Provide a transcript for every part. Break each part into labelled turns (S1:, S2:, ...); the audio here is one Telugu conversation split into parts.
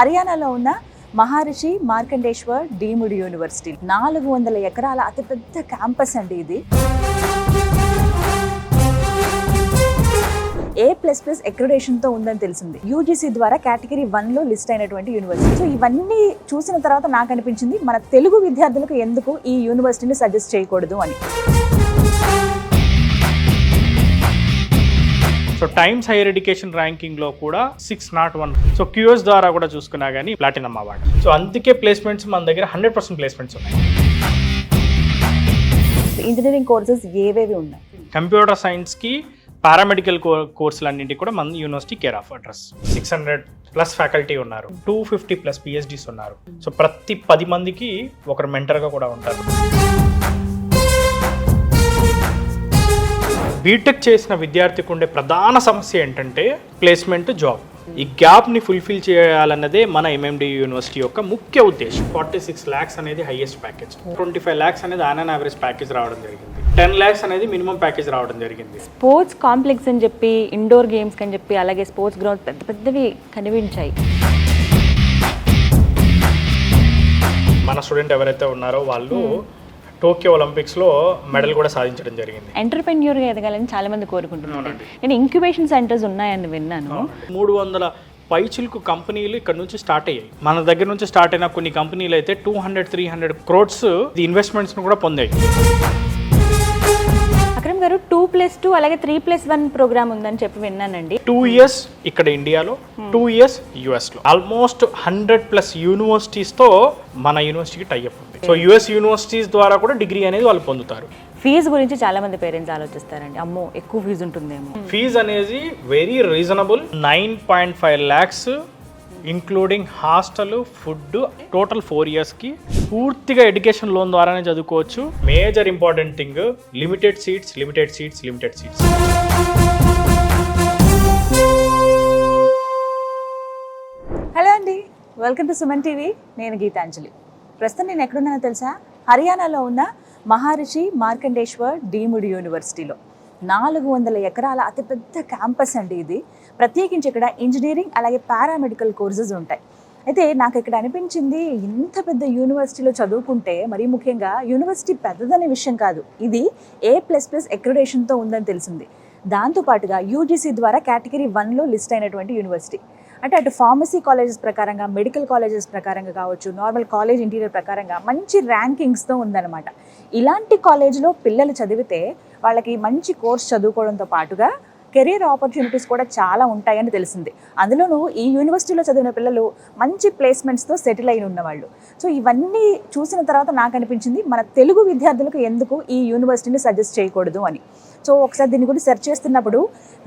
S1: హర్యానాలో ఉన్న మహర్షి మార్కండేశ్వర్ డీమ్డ్ యూనివర్సిటీ 400 ఎకరాల అతిపెద్ద క్యాంపస్ అండి ఇది. A++ అక్రిడేషన్తో ఉందని తెలిసింది. UGC ద్వారా కేటగిరీ 1లో లిస్ట్ అయినటువంటి యూనివర్సిటీ. సో ఇవన్నీ చూసిన తర్వాత నాకు అనిపించింది మన తెలుగు విద్యార్థులకు ఎందుకు ఈ యూనివర్సిటీని సజెస్ట్ చేయకూడదు అని.
S2: సో టైమ్స్ హైయర్ ఎడ్యుకేషన్ ర్యాంకింగ్లో కూడా 601. సో QS ద్వారా కూడా చూసుకున్నా కానీ ప్లాటినం అవార్డు. సో అందుకే ప్లేస్మెంట్స్ మన దగ్గర 100% ప్లేస్మెంట్స్ ఉన్నాయి.
S1: ఇంజనీరింగ్ కోర్సెస్ ఏవేవి ఉన్నాయి?
S2: కంప్యూటర్ సైన్స్కి పారామెడికల్ కోర్సులన్నింటికి కూడా మన university care of address. 600+ faculty ఉన్నారు, 250+ PhDs ఉన్నారు. సో ప్రతి 10 మందికి ఒకరు మెంటర్గా కూడా ఉంటారు. బీటెక్ చేసిన విద్యార్థికి ఉండే ప్రధాన సమస్య ఏంటంటే ప్లేస్మెంట్, జాబ్. ఈ గ్యాప్ని ఫుల్ఫిల్ చేయాలన్నదే మన MMD యూనివర్సిటీ యొక్క ముఖ్య ఉద్దేశం. 46 lakhs అనేది హైయెస్ట్ ప్యాకేజ్, 25 lakhs అనేది ఆన్ యావరేజ్ ప్యాకేజ్ రావడం జరిగింది, 10 lakhs అనేది మినిమం ప్యాకేజ్ రావడం జరిగింది.
S1: స్పోర్ట్స్ కాంప్లెక్స్ అని చెప్పి, ఇండోర్ గేమ్స్ అని చెప్పి, అలాగే స్పోర్ట్స్ గ్రౌండ్ పెద్ద పెద్దవి కనిపించాయి.
S2: మన స్టూడెంట్ ఎవరైతే ఉన్నారో వాళ్ళు టోక్యో ఒలింపిక్స్లో మెడల్ కూడా సాధించడం జరిగింది.
S1: ఎంటర్‌ప్రెన్యూర్‌గా ఎదగాలని చాలా మంది కోరుకుంటున్నారు. నేను ఇంక్యుబేషన్ సెంటర్స్ ఉన్నాయని విన్నాను.
S2: 300 పైచిలకు కంపెనీలు ఇక్కడ నుంచి స్టార్ట్ అయ్యాయి. మన దగ్గర నుంచి స్టార్ట్ అయిన కొన్ని కంపెనీలు అయితే 200-300 crores ఇన్వెస్ట్మెంట్స్ను కూడా పొందాయి.
S1: అక్రమ్ గారు 2+2 అలాగే 3+1 ప్రోగ్రామ్ ఉందని చెప్పి విన్నానండి.
S2: 2 years ఇక్కడ ఇండియాలో, 2 years US లో. ఆల్మోస్ట్ 100+ యూనివర్సిటీస్తో మన యూనివర్సిటీకి టైఅప్ ఉంది. సో US యూనివర్సిటీస్ ద్వారా కూడా డిగ్రీ అనేది వాళ్ళు పొందుతారు.
S1: ఫీజు గురించి చాలా మంది పేరెంట్స్ ఆలోచిస్తారండి, అమ్మో ఎక్కువ ఫీజు ఉంటుందేమో.
S2: ఫీజు అనేది very reasonable, 9.5 lakhs including hostel, food, total 4 yearsకి పూర్తిగా ఎడ్యుకేషన్ లోన్ ద్వారానే చదువుకోవచ్చు. Major important thing, limited seats.
S1: Hello అండి, వెల్కమ్ టు సుమన్ టీవీ. నేను గీతాంజలి. ప్రస్తుతం నేను ఎక్కడున్నానో తెలుసా? హర్యానాలో ఉన్న మహర్షి మార్కండేశ్వర్ డీమ్డ్ యూనివర్సిటీలో 400 ఎకరాల అతిపెద్ద క్యాంపస్ అండి ఇది. ప్రత్యేకించి ఇక్కడ ఇంజనీరింగ్ అలాగే పారామెడికల్ కోర్సెస్ ఉంటాయి. అయితే నాకు ఇక్కడ అనిపించింది, ఇంత పెద్ద యూనివర్సిటీలో చదువుకుంటే, మరీ ముఖ్యంగా యూనివర్సిటీ పెద్దదనే విషయం కాదు, ఇది A++ అక్రిడేషన్తో ఉందని తెలిసింది. దాంతోపాటుగా UGC ద్వారా కేటగిరీ 1లో లిస్ట్ అయినటువంటి యూనివర్సిటీ. అంటే అటు ఫార్మసీ కాలేజెస్ ప్రకారంగా, మెడికల్ కాలేజెస్ ప్రకారంగా కావచ్చు, నార్మల్ కాలేజ్ ఇంటీరియర్ ప్రకారంగా మంచి ర్యాంకింగ్స్తో ఉందన్నమాట. ఇలాంటి కాలేజ్లో పిల్లలు చదివితే వాళ్ళకి మంచి కోర్స్ చదువుకోవడంతో పాటుగా కెరీర్ ఆపర్చునిటీస్ కూడా చాలా ఉంటాయని తెలిసింది. అందులోనూ ఈ యూనివర్సిటీలో చదివిన పిల్లలు మంచి ప్లేస్మెంట్స్తో సెటిల్ అయిన ఉన్నవాళ్ళు. సో ఇవన్నీ చూసిన తర్వాత నాకు అనిపించింది, మన తెలుగు విద్యార్థులకు ఎందుకు ఈ యూనివర్సిటీని సజెస్ట్ చేయకూడదు అని. సో ఒకసారి దీని గురించి సెర్చ్ చేస్తున్నప్పుడు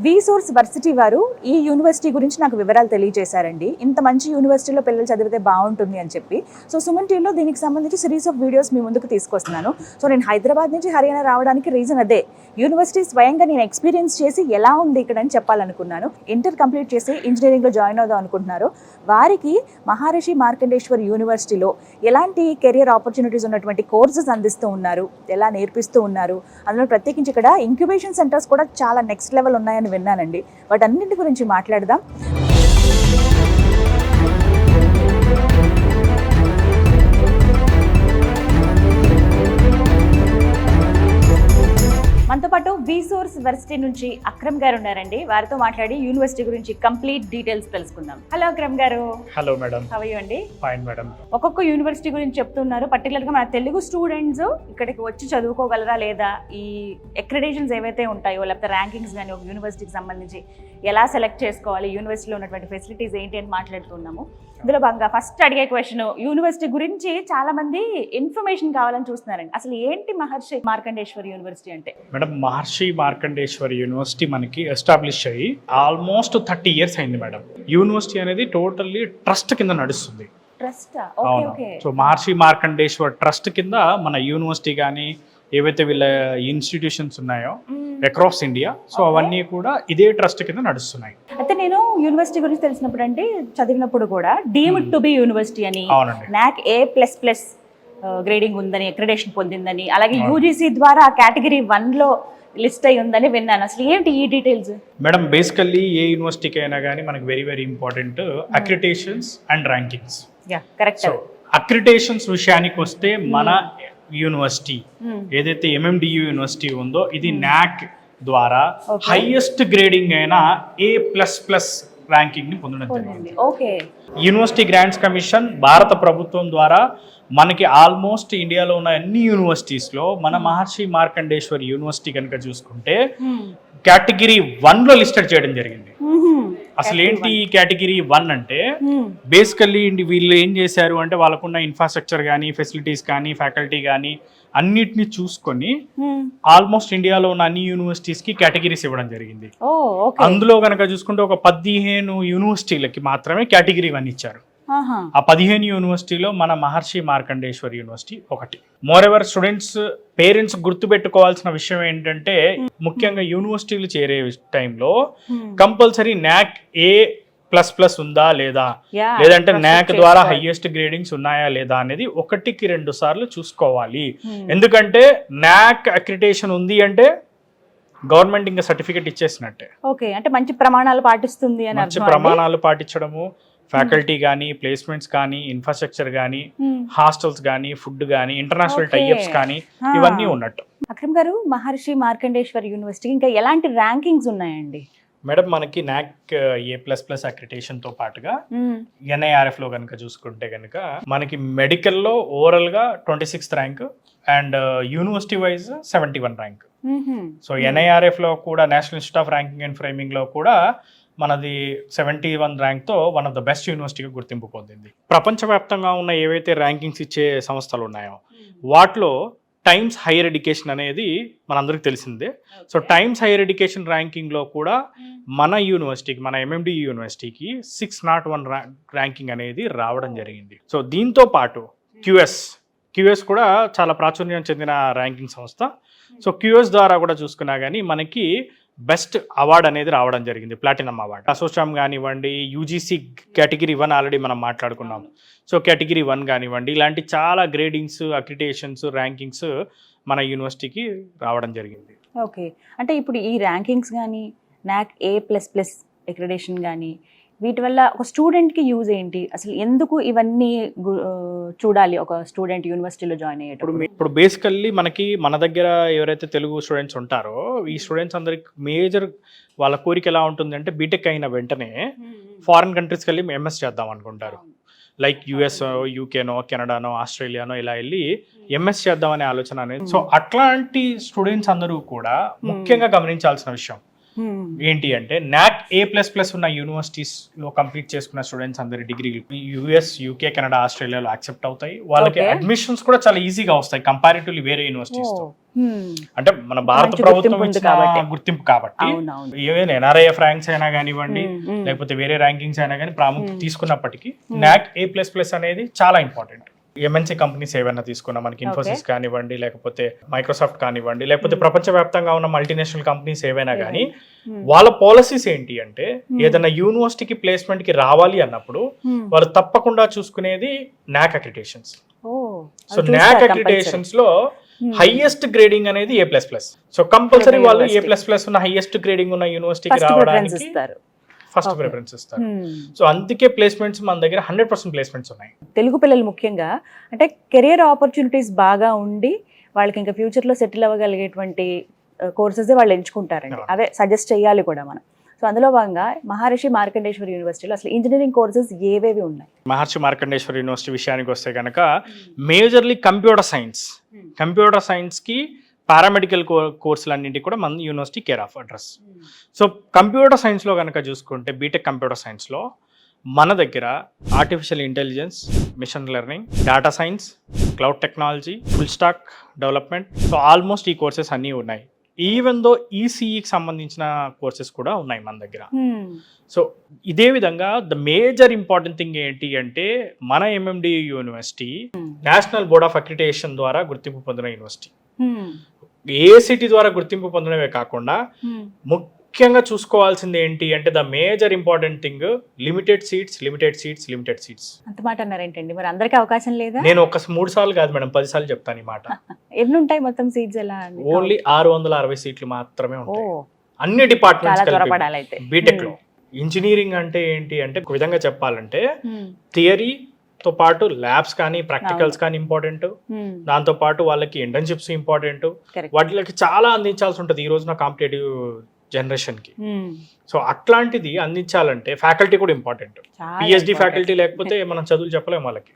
S1: VSource వర్సిటీ వారు ఈ యూనివర్సిటీ గురించి నాకు వివరాలు తెలియజేశారండి. ఇంత మంచి యూనివర్సిటీలో పిల్లలు చదివితే బాగుంటుంది అని చెప్పి. సో సుమన్ టీవీలో దీనికి సంబంధించి సిరీస్ ఆఫ్ వీడియోస్ మీ ముందుకు తీసుకొస్తున్నాను. సో నేను హైదరాబాద్ నుంచి హర్యానా రావడానికి రీజన్ అదే. యూనివర్సిటీ స్వయంగా నేను ఎక్స్పీరియన్స్ చేసి ఎలా ఉంది ఇక్కడ అని చెప్పాలనుకున్నాను. ఇంటర్ కంప్లీట్ చేసి ఇంజనీరింగ్లో జాయిన్ అవుదాం అనుకుంటున్నారు వారికి మహర్షి మార్కండేశ్వర్ యూనివర్సిటీలో ఎలాంటి కెరియర్ ఆపర్చునిటీస్ ఉన్నటువంటి కోర్సెస్ అందిస్తూ ఉన్నారు, ఎలా నేర్పిస్తూ ఉన్నారు, అందులో ప్రత్యేకించి ఇక్కడ ఇంక్యుబేషన్ సెంటర్స్ కూడా చాలా నెక్స్ట్ లెవెల్ ఉన్నాయని విన్నానండి. వాటన్నింటి గురించి మాట్లాడదాం. మనతో పాటు VSource వర్సిటీ నుంచి అక్రమ్ గారు ఉన్నారండి. వారితో మాట్లాడి యూనివర్సిటీ గురించి కంప్లీట్ డీటెయిల్స్ తెలుసుకుందాం. హలో అక్రమ్ గారు.
S2: Hello madam.
S1: How are you అండి?
S2: Fine madam.
S1: ఒక్కొక్క యూనివర్సిటీ గురించి చెప్తున్నారు. పర్టికులర్గా మన తెలుగు స్టూడెంట్స్ ఇక్కడికి వచ్చి చదువుకోగలరా లేదా, ఈ అక్రిడేషన్స్ ఏవైతే ఉంటాయో లేకపోతే ర్యాంకింగ్స్ కానీ ఒక యూనివర్సిటీకి సంబంధించి ఎలా సెలెక్ట్ చేసుకోవాలి, యూనివర్సిటీలో ఉన్నటువంటి ఫెసిలిటీస్ ఏంటి అని మాట్లాడుతున్నాము. ఇందులో భాగంగా ఫస్ట్ అడిగే క్వశ్చన్, యూనివర్సిటీ గురించి చాలా మంది ఇన్ఫర్మేషన్ కావాలని చూస్తున్నారండి. అసలు ఏంటి మహర్షి మార్కండేశ్వర్ యూనివర్సిటీ అంటే?
S2: మేడం, మహర్షి మార్కండేశ్వర్ యూనివర్సిటీ మనకి ఎస్టాబ్లిష్ అయ్యి ఆల్మోస్ట్ 30 years అయింది మేడం. యూనివర్సిటీ అనేది టోటల్లీ ట్రస్ట్ కింద నడుస్తుంది.
S1: ట్రస్ట్?
S2: సో మహర్షి మార్కండేశ్వర్ ట్రస్ట్ కింద మన యూనివర్సిటీ కానీ ఏవైతే వీళ్ళ ఇన్స్టిట్యూషన్స్ ఉన్నాయో అక్రాస్ ఇండియా, సో అవన్నీ కూడా ఇదే ట్రస్ట్ కింద నడుస్తున్నాయి.
S1: అయితే నేను యూనివర్సిటీ గురించి తెలిసినప్పుడు అంటే చదివినప్పుడు కూడా డీమ్డ్ టు బి యూనివర్సిటీ అని, NAC A++ గ్రేడింగ్ ఉందని, అక్రిడేషన్ పొందిందని, అలాగే UGC ద్వారా కేటగిరీ 1లో లిస్ట్ అయి ఉందని విన్నాను. అసలు ఏంటి ఈ డీటెయిల్స్?
S2: మేడం బేసికల్లీ ఏ యూనివర్సిటీకి అయినా కానీ మనకి very very important accreditations and rankings.
S1: Yeah correct.
S2: So accreditations విషయానికి వస్తే మన యూనివర్సిటీ ఏదైతే ఎంఎండియు యూనివర్సిటీ ఉందో ఇది నాక్ ద్వారా హైయెస్ట్ గ్రేడింగ్ అయిన A++ ర్యాంకింగ్ ని పొందడం జరిగింది.
S1: ఓకే.
S2: యూనివర్సిటీ గ్రాంట్స్ కమిషన్ భారత ప్రభుత్వం ద్వారా మనకి ఆల్మోస్ట్ ఇండియాలో ఉన్న అన్ని యూనివర్సిటీస్లో మన మహర్షి మార్కండేశ్వర్ యూనివర్సిటీ కనుక చూసుకుంటే కేటగిరీ 1 లో లిస్టెడ్ చేయడం జరిగింది. అసలు ఏంటి ఈ కేటగిరీ 1 అంటే బేసికల్లీ వీళ్ళు ఏం చేశారు అంటే వాళ్ళకున్న ఇన్ఫ్రాస్ట్రక్చర్ కానీ ఫెసిలిటీస్ కానీ ఫ్యాకల్టీ కానీ అన్నిటిని చూసుకొని ఆల్మోస్ట్ ఇండియాలో ఉన్న అన్ని యూనివర్సిటీస్ కి కేటగిరీస్ ఇవ్వడం జరిగింది. అందులో కనుక చూసుకుంటే ఒక 15 యూనివర్సిటీలకి మాత్రమే కేటగిరీ 1 ఇచ్చారు. ఆ 15 యూనివర్సిటీలో మన మహర్షి మార్కండేశ్వర్ యూనివర్సిటీ ఒకటి. మోర్ ఎవర్ స్టూడెంట్స్ పేరెంట్స్ గుర్తుపెట్టుకోవాల్సిన విషయం ఏంటంటే ముఖ్యంగా యూనివర్సిటీలు చేరే టైంలో కంపల్సరీ నాక్ A++ ఉందా లేదా, లేదంటే నాక్ ద్వారా హైయెస్ట్ గ్రేడింగ్స్ ఉన్నాయా లేదా అనేది 1కి 2 సార్లు చూసుకోవాలి. ఎందుకంటే నాక్ అక్రిటేషన్ ఉంది అంటే గవర్నమెంట్ ఇంకా సర్టిఫికేట్ ఇచ్చేసినట్టే.
S1: ఓకే, అంటే మంచి ప్రమాణాలు పాటిస్తుంది అని.
S2: మంచి ప్రమాణాలు పాటించడము, ఫ్యాకల్టీ కానీ, ప్లేస్మెంట్స్ కానీ, ఇన్ఫ్రాస్ట్రక్చర్ కానీ, హాస్టల్స్ కానీ, ఫుడ్ కానీ, ఇంటర్నేషనల్ టైఅప్స్ కానీ ఇవన్నీ ఉన్నట్టు.
S1: అక్రమ్ గారు, మహర్షి మార్కండేశ్వర్ యూనివర్సిటీ ఇంకా ఎలాంటి ర్యాంకింగ్స్ ఉన్నాయండి?
S2: మేడం మనకి నాక్ A++ అక్రిటేషన్ తో పాటుగా NIRF లో కనుక చూసుకుంటే కనుక మనకి మెడికల్లో ఓవరాల్ గా 26th rank and university wise 71 rank. So NIRF లో కూడా national institute of ranking and framing లో కూడా మనది 71 ర్యాంక్తో వన్ ఆఫ్ ద బెస్ట్ యూనివర్సిటీగా గుర్తింపు పొందింది. ప్రపంచవ్యాప్తంగా ఉన్న ఏవైతే ర్యాంకింగ్స్ ఇచ్చే సంస్థలు ఉన్నాయో వాటిలో టైమ్స్ హైయర్ ఎడ్యుకేషన్ అనేది మనందరికి తెలిసిందే. సో టైమ్స్ హైయర్ ఎడ్యుకేషన్ ర్యాంకింగ్లో కూడా మన యూనివర్సిటీకి, మన MMDU యూనివర్సిటీకి 601 ర్యాంకింగ్ అనేది రావడం జరిగింది. సో దీంతో పాటు QS కూడా చాలా ప్రాచుర్యం చెందిన ర్యాంకింగ్ సంస్థ. సో QS ద్వారా కూడా చూసుకున్నా కానీ మనకి బెస్ట్ అవార్డ్ అనేది రావడం జరిగింది, ప్లాటినం అవార్డ్. అసోచామ్ కానివ్వండి, UGC కేటగిరీ 1 ఆల్రెడీ మనం మాట్లాడుకున్నాం. సో కేటగిరీ 1 కానివ్వండి, ఇలాంటి చాలా గ్రేడింగ్స్, అక్రిటేషన్స్, ర్యాంకింగ్స్ మన యూనివర్సిటీకి రావడం జరిగింది.
S1: ఓకే, అంటే ఇప్పుడు ఈ ర్యాంకింగ్స్ కానీ, నాక్ A++ అక్రిడేషన్ కానీ, వీటి వల్ల ఒక స్టూడెంట్కి యూజ్ ఏంటి? అసలు ఎందుకు ఇవన్నీ చూడాలి ఒక స్టూడెంట్ యూనివర్సిటీలో జాయిన్ అయ్యేటప్పుడు?
S2: ఇప్పుడు బేసికల్లీ మనకి మన దగ్గర ఎవరైతే తెలుగు స్టూడెంట్స్ ఉంటారో ఈ స్టూడెంట్స్ అందరికి మేజర్ వాళ్ళ కోరిక ఎలా ఉంటుంది అంటే బీటెక్ అయిన వెంటనే ఫారిన్ కంట్రీస్కి వెళ్ళి MS చేద్దాం అనుకుంటారు. లైక్ US, UKనో, కెనడానో, ఆస్ట్రేలియానో ఇలా వెళ్ళి MS చేద్దామనే ఆలోచన అనేది. సో అట్లాంటి స్టూడెంట్స్ అందరూ కూడా ముఖ్యంగా గమనించాల్సిన విషయం ఏంటి అంటే నాక్ A++ ఉన్న యూనివర్సిటీస్ లో కంప్లీట్ చేసుకున్న స్టూడెంట్స్ అందరి డిగ్రీ US, UK, కెనడా, ఆస్ట్రేలియాలో యాక్సెప్ట్ అవుతాయి. వాళ్ళకి అడ్మిషన్స్ కూడా చాలా ఈజీగా వస్తాయి కంపారిటివ్లీ వేరే యూనివర్సిటీస్ తో. అంటే మన భారత ప్రభుత్వం ఇచ్చిన గుర్తింపు కాబట్టి ఏవైనా NRIF ర్యాంక్స్ అయినా కానివ్వండి, లేకపోతే వేరే ర్యాంకింగ్స్ అయినా కానీ ప్రాముఖ్యత తీసుకున్నప్పటికీ నాక్ A++ అనేది చాలా ఇంపార్టెంట్. MNC కంపెనీస్ ఏవైనా తీసుకున్నా మనకి ఇన్ఫోసిస్ కానివ్వండి, లేకపోతే మైక్రోసాఫ్ట్ కానివ్వండి, లేకపోతే ప్రపంచవ్యాప్తంగా ఉన్న మల్టీనేషనల్ కంపెనీస్ ఏవైనా కానీ వాళ్ళ పాలసీస్ ఏంటి అంటే ఏదైనా యూనివర్సిటీకి ప్లేస్మెంట్ కి రావాలి అన్నప్పుడు వాళ్ళు తప్పకుండా చూసుకునేది నాక్ అక్రిటేషన్స్. సో నాక్ అక్రిటేషన్స్ లో హైయెస్ట్ గ్రేడింగ్ అనేది A++. సో కంపల్సరీ వాళ్ళు A++ ఉన్న హైయెస్ట్ గ్రేడింగ్ ఉన్న యూనివర్సిటీకి రావడానికి ఫస్ట్ ప్రిఫరెన్స్ ఇస్తారు. సో అందుకే ప్లేస్మెంట్స్ మన దగ్గర 100% ప్లేస్మెంట్స్ ఉన్నాయి.
S1: తెలుగు పిల్లలు ముఖ్యంగా అంటే కెరియర్ ఆపర్చునిటీస్ బాగా ఉండి వాళ్ళకి ఇంకా ఫ్యూచర్లో సెటిల్ అవ్వగలిగేటువంటి కోర్సెస్ వాళ్ళు ఎంచుకుంటారండి. అవే సజెస్ట్ చేయాలి కూడా మనం. సో అందులో భాగంగా మహర్షి మార్కండేశ్వర్ యూనివర్సిటీలో అసలు ఇంజనీరింగ్ కోర్సెస్ ఏవేవి ఉన్నాయి?
S2: మహర్షి మార్కండేశ్వర్ యూనివర్సిటీ విషయానికి వస్తే కనుక మేజర్లీ కంప్యూటర్ సైన్స్కి పారామెడికల్ కోర్సులన్నింటికి కూడా మన university care of address. So computer సైన్స్లో కనుక చూసుకుంటే బీటెక్ కంప్యూటర్ సైన్స్లో మన దగ్గర artificial intelligence, machine learning, data science, cloud technology, full stack development, so almost ఈ కోర్సెస్ అన్నీ ఉన్నాయి. ఈవెన్ దో ఈసీఈకి సంబంధించిన కోర్సెస్ కూడా ఉన్నాయి మన దగ్గర. సో ఇదే విధంగా ద మేజర్ ఇంపార్టెంట్ థింగ్ ఏంటి అంటే మన MMDU university national board of accreditation ద్వారా గుర్తింపు పొందిన యూనివర్సిటీ. AICTE ద్వారా గుర్తింపు పొందడమే కాకుండా ముఖ్యంగా చూసుకోవాల్సింది ఏంటి అంటే the major important thing limited seats.
S1: అంత మాట అన్నారేంటండి, మరి అందరికీ అవకాశం లేదా?
S2: నేను ఒక 3 సార్లు కాదు మేడం, 10 సార్లు చెప్తాను ఈ మాట.
S1: ఎన్ని ఉంటాయి మొత్తం సీట్స్ ఎలా అండి?
S2: ఓన్లీ 660 సీట్లు మాత్రమే
S1: ఓ,
S2: ఉంటాయి అన్ని
S1: చాలా
S2: డిపార్ట్మెంట్స్
S1: త్వరపడాలి అయితే.
S2: బీటెక్ లో. ఇంజనీరింగ్ అంటే ఏంటి అంటే ఒక విధంగా చెప్పాలంటే థియరీతో పాటు ల్యాబ్స్ కానీ ప్రాక్టికల్స్ కానీ ఇంపార్టెంట్, దాంతో పాటు వాళ్ళకి ఇంటర్న్షిప్స్ ఇంపార్టెంట్, వాటికి చాలా అందించాల్సి ఉంటుంది ఈ రోజున కాంపిటేటివ్ జనరేషన్ కి. సో అట్లాంటిది అందించాలంటే ఫ్యాకల్టీ కూడా ఇంపార్టెంట్. పిహెచ్డి ఫ్యాకల్టీ లేకపోతే మనం చదువులు చెప్పలేము వాళ్ళకి.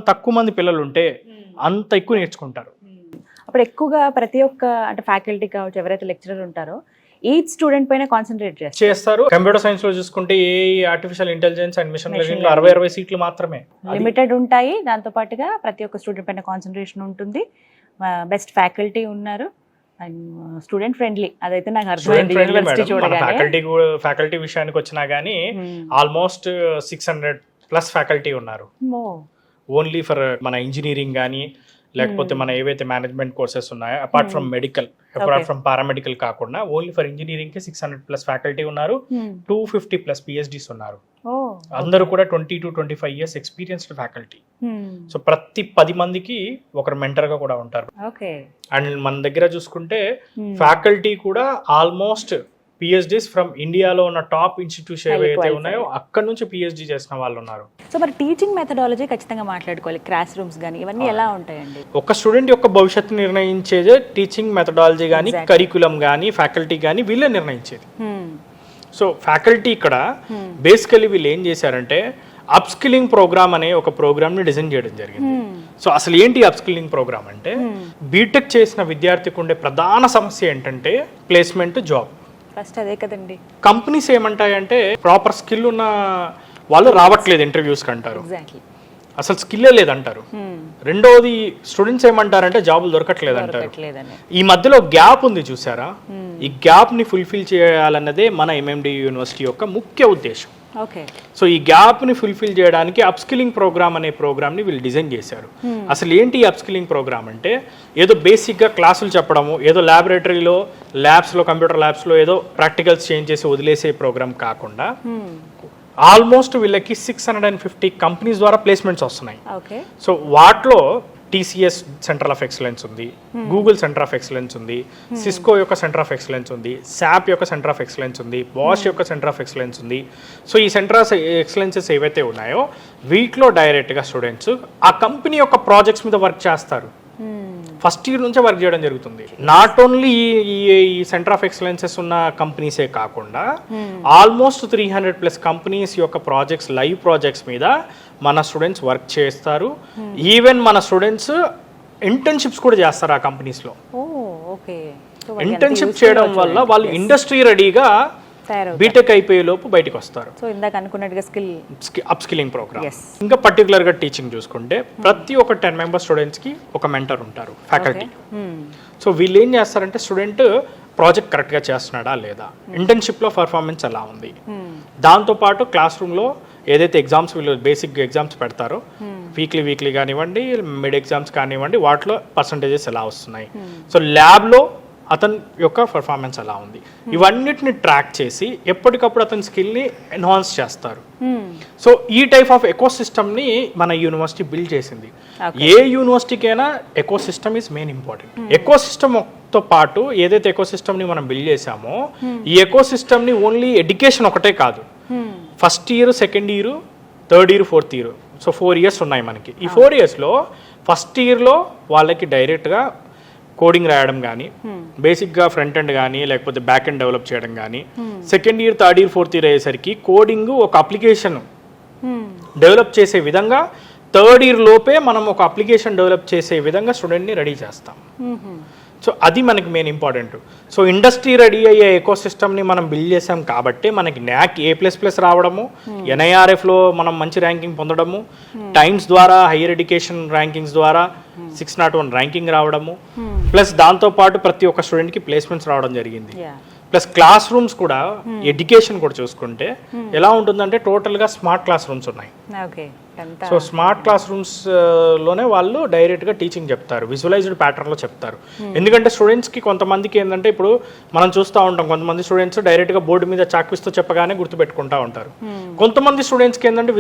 S2: తక్కువ మంది పిల్లలు ఉంటే అంత ఎక్కువ నేర్చుకుంటారు.
S1: అప్పుడు ఎక్కువగా ప్రతి ఒక్క అంటే ఫ్యాకల్టీ కావచ్చు, ఎవరైతే లెక్చరర్ ఉంటారో ఈచ్ స్టూడెంట్ పైన కాన్సన్ట్రేట్
S2: చేస్తారు. కంప్యూటర్ సైన్స్ లో చూసుకుంటే ఏ artificial intelligence and machine learning లో 60 సీట్లు మాత్రమే
S1: లిమిటెడ్ ఉంటాయి. దాంతో పాటుగా ప్రతి ఒక్క స్టూడెంట్ పైన కాన్సన్ట్రేషన్ ఉంటుంది. బెస్ట్ ఫ్యాకల్టీ ఉన్నారు అండ్ స్టూడెంట్ ఫ్రెండ్లీ. అదైతే నాకు అర్థమైంది యూనివర్సిటీ చూడగానే.
S2: ఫ్యాకల్టీ విషయానికి వచ్చినా గానీ ఆల్మోస్ట్ 600+ ఫ్యాకల్టీ ఉన్నారు ఓన్లీ ఫర్ మన ఇంజనీరింగ్ కానీ, లేకపోతే మన ఏవైతే మేనేజ్మెంట్ కోర్సెస్ ఉన్నాయో apart from medical, apart from paramedical కాకుండా ఓన్లీ ఫర్ ఇంజనీరింగ్ కి 600+ ఫ్యాకల్టీ ఉన్నారు. 250+ పిహెచ్డీస్ ఉన్నారు. అందరూ కూడా 20 to 25 years experienced faculty. So ప్రతి 10 మందికి ఒకరు మెంటర్ గా కూడా ఉంటారు. అండ్ మన దగ్గర చూసుకుంటే ఫ్యాకల్టీ కూడా ఆల్మోస్ట్ పిహెచ్డీస్ ఫ్రమ్ ఇండియాలో ఉన్న టాప్ ఇన్స్టిట్యూట్స్ ఏవైతే ఉన్నాయో అక్కడ నుంచి పిహెచ్డీ చేసిన వాళ్ళు ఉన్నారు.
S1: సో మరి టీచింగ్ మెథడాలజీ ఖచ్చితంగా మాట్లాడుకోవాలి. క్లాస్ రూమ్స్ కానీ ఇవన్నీ ఎలా ఉంటాయండి?
S2: ఒక స్టూడెంట్ యొక్క భవిష్యత్తు నిర్ణయించేదే టీచింగ్ మెథడాలజీ కానీ, కరికులం కానీ, ఫ్యాకల్టీ కానీ వీళ్ళే నిర్ణయించేది. సో ఫ్యాకల్టీ ఇక్కడ బేసికలీ వీళ్ళు ఏం చేశారంటే అప్స్కిల్లింగ్ ప్రోగ్రామ్ అనే ఒక ప్రోగ్రామ్ ని డిజైన్ చేయడం జరిగింది. సో అసలు ఏంటి అప్స్కిల్లింగ్ ప్రోగ్రామ్ అంటే, బీటెక్ చేసిన విద్యార్థికి ఉండే ప్రధాన సమస్య ఏంటంటే ప్లేస్మెంట్, జాబ్.
S1: ఫస్ట్ అదే కదండి.
S2: కంపెనీస్ ఏమంటాయంటే ప్రాపర్ స్కిల్ ఉన్న వాళ్ళు రావట్లేదు ఇంటర్వ్యూస్ కంటారు, అసలు స్కిల్లే లేదంటారు. రెండోది స్టూడెంట్స్ ఏమంటారంటే జాబులు దొరకట్లేదు అంటారు. ఈ మధ్యలో గ్యాప్ ఉంది చూసారా, ఈ గ్యాప్ ని ఫుల్ఫిల్ చేయాలన్నదే మన ఎంఎండి యూనివర్సిటీ యొక్క ముఖ్య ఉద్దేశం. సో ఈ గ్యాప్ ని ఫుల్ఫిల్ చేయడానికి అప్స్కిల్లింగ్ ప్రోగ్రామ్ అనే ప్రోగ్రామ్ ని వీళ్ళు డిజైన్ చేశారు. అసలు ఏంటి అప్స్కిల్లింగ్ ప్రోగ్రామ్ అంటే, ఏదో బేసిక్ గా క్లాసులు చెప్పడము, ఏదో ల్యాబొరేటరీలో ల్యాబ్స్ లో కంప్యూటర్ ల్యాబ్స్ లో ఏదో ప్రాక్టికల్స్ చేంజ్ చేసి వదిలేసే ప్రోగ్రామ్ కాకుండా ఆల్మోస్ట్ వీళ్ళకి 650 కంపెనీస్ ద్వారా ప్లేస్మెంట్స్ వస్తున్నాయి. సో వాటిలో టీసీఎస్ సెంటర్ ఆఫ్ ఎక్సలెన్స్ ఉంది, గూగుల్ సెంటర్ ఆఫ్ ఎక్సలెన్స్ ఉంది, సిస్కో యొక్క సెంటర్ ఆఫ్ ఎక్సలెన్స్ ఉంది, శాప్ యొక్క సెంటర్ ఆఫ్ ఎక్సలెన్స్ ఉంది, బాష్ యొక్క సెంటర్ ఆఫ్ ఎక్సలెన్స్ ఉంది. సో ఈ సెంటర్ ఆఫ్ ఎక్సలెన్సెస్ ఏవైతే ఉన్నాయో వీటిలో డైరెక్ట్గా స్టూడెంట్స్ ఆ కంపెనీ యొక్క ప్రాజెక్ట్స్ మీద వర్క్ చేస్తారు. ఫస్ట్ ఇయర్ నుంచే వర్క్ చేయడం జరుగుతుంది. నాట్ ఓన్లీ ఈ సెంటర్ ఆఫ్ ఎక్సలెన్సెస్ ఉన్న కంపెనీసే కాకుండా ఆల్మోస్ట్ 300+ కంపెనీస్ యొక్క ప్రాజెక్ట్స్, లైవ్ ప్రాజెక్ట్స్ మీద మన స్టూడెంట్స్ వర్క్ చేస్తారు. ఈవెన్ మన స్టూడెంట్స్ ఇంటర్న్షిప్స్ కూడా చేస్తారు ఆ కంపెనీస్లో. ఇంటర్న్షిప్ చేయడం వల్ల వాళ్ళు ఇండస్ట్రీ రెడీగా బీటెక్ అయిపోయే లోపు బయటకు వస్తారు.
S1: సో ఇందాక అనుకున్నట్టుగా
S2: అప్స్కిల్లింగ్ ప్రోగ్రామ్. ఇంకా పర్టికులర్ గా టీచింగ్ చూసుకుంటే ప్రతి ఒక్క 10 మెంబర్ స్టూడెంట్స్ కి ఒక మెంటర్ ఉంటారు, ఫ్యాకల్టీ. సో వీళ్ళు ఏం చేస్తారంటే స్టూడెంట్ ప్రాజెక్ట్ కరెక్ట్ గా చేస్తున్నాడా లేదా, ఇంటర్న్షిప్ లో పర్ఫార్మెన్స్ ఎలా ఉంది, దాంతో పాటు క్లాస్ రూమ్ లో ఏదైతే ఎగ్జామ్స్ వీళ్ళు బేసిక్ ఎగ్జామ్స్ పెడతారో వీక్లీ కానివ్వండి, మిడ్ ఎగ్జామ్స్ కానివ్వండి, వాటిలో పర్సంటేజెస్ ఎలా వస్తున్నాయి, సో ల్యాబ్ లో అతని యొక్క పర్ఫార్మెన్స్ ఎలా ఉంది, ఇవన్నిటిని ట్రాక్ చేసి ఎప్పటికప్పుడు అతని స్కిల్ని ఎన్హాన్స్ చేస్తారు. సో ఈ టైప్ ఆఫ్ ఎకోసిస్టమ్ని మన యూనివర్సిటీ బిల్డ్ చేసింది. ఏ యూనివర్సిటీకైనా ఎకోసిస్టమ్ ఈజ్ మెయిన్ ఇంపార్టెంట్. ఎకోసిస్టమ్తో పాటు ఏదైతే ఎకోసిస్టమ్ని మనం బిల్డ్ చేసామో ఈ ఎకోసిస్టమ్ని ఓన్లీ ఎడ్యుకేషన్ ఒకటే కాదు, first year, second year, third year, fourth year, so 4 years ఉన్నాయి మనకి. ఈ 4 yearsలో ఫస్ట్ ఇయర్లో వాళ్ళకి డైరెక్ట్గా కోడింగ్ రాయడం కానీ, బేసిక్గా ఫ్రంట్ ఎండ్ కానీ లేకపోతే బ్యాక్ ఎండ్ డెవలప్ చేయడం కానీ, second year, third year, fourth year అయ్యేసరికి కోడింగ్ ఒక అప్లికేషన్ డెవలప్ చేసే విధంగా, థర్డ్ ఇయర్ లోపే మనం ఒక అప్లికేషన్ డెవలప్ చేసే విధంగా స్టూడెంట్ని రెడీ చేస్తాం. సో అది మనకి main important. So industry ready అయ్యే ఎకోసిస్టమ్ని మనం బిల్డ్ చేసాం కాబట్టి మనకి NAAC A++ రావడము, NIRFలో మనం మంచి ర్యాంకింగ్ పొందడము, టైమ్స్ ద్వారా హైయర్ ఎడ్యుకేషన్ ర్యాంకింగ్స్ ద్వారా 601 ర్యాంకింగ్ రావడము, ప్లస్ దాంతోపాటు ప్రతి ఒక్క స్టూడెంట్కి ప్లేస్మెంట్స్ రావడం జరిగింది. ప్లస్ క్లాస్ రూమ్స్ కూడా ఎడ్యుకేషన్ కూడా చూసుకుంటే ఎలా ఉంటుందంటే టోటల్గా స్మార్ట్ క్లాస్ రూమ్స్ ఉన్నాయి.
S1: Okay,
S2: so smart class rooms లోనే వాళ్ళు డైరెక్ట్గా టీచింగ్ చెప్తారు, విజువలైజ్డ్ ప్యాటర్న్లో చెప్తారు. ఎందుకంటే స్టూడెంట్స్కి కొంతమందికి ఏంటంటే ఇప్పుడు మనం చూస్తూ ఉంటాం, కొంతమంది స్టూడెంట్స్ డైరెక్ట్గా బోర్డు మీద చాక్పిస్తూ చెప్పగానే గుర్తుపెట్టుకుంటా ఉంటారు. కొంతమంది స్టూడెంట్స్కి ఏంటంటే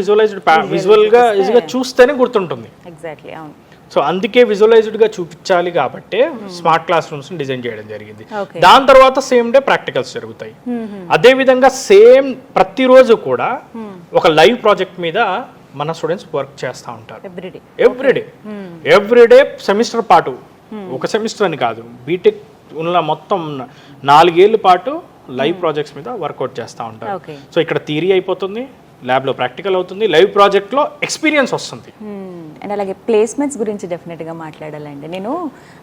S2: విజువల్గా చూస్తేనే గుర్తుంటుంది.
S1: ఎగ్జాక్ట్లీ, అవును.
S2: సో అందుకే విజువలైజ్డ్గా చూపించాలి కాబట్టి స్మార్ట్ క్లాస్ రూమ్స్ డిజైన్ చేయడం జరిగింది.
S1: Okay.
S2: దాని తర్వాత సేమ్ డే ప్రాక్టికల్స్ జరుగుతాయి. అదే విధంగా సేమ్ ప్రతిరోజు కూడా ఒక లైవ్ ప్రాజెక్ట్ మీద మన స్టూడెంట్స్ వర్క్ చేస్తూ ఉంటారు. ఎవ్రీడే సెమిస్టర్ పాటు, ఒక సెమిస్టర్ అని కాదు, బీటెక్ ఉన్న మొత్తం 4 ఏళ్ళ పాటు లైవ్ ప్రాజెక్ట్స్ మీద వర్కౌట్ చేస్తూ ఉంటారు.
S1: Okay.
S2: సో ఇక్కడ థియరీ అయిపోతుంది, ల్యాబ్లో ప్రాక్టికల్ అవుతుంది, లైవ్ ప్రాజెక్ట్లో ఎక్స్పీరియన్స్ వస్తుంది.
S1: అండ్ అలాగే ప్లేస్మెంట్స్ గురించి డెఫినెట్గా మాట్లాడాలండి. నేను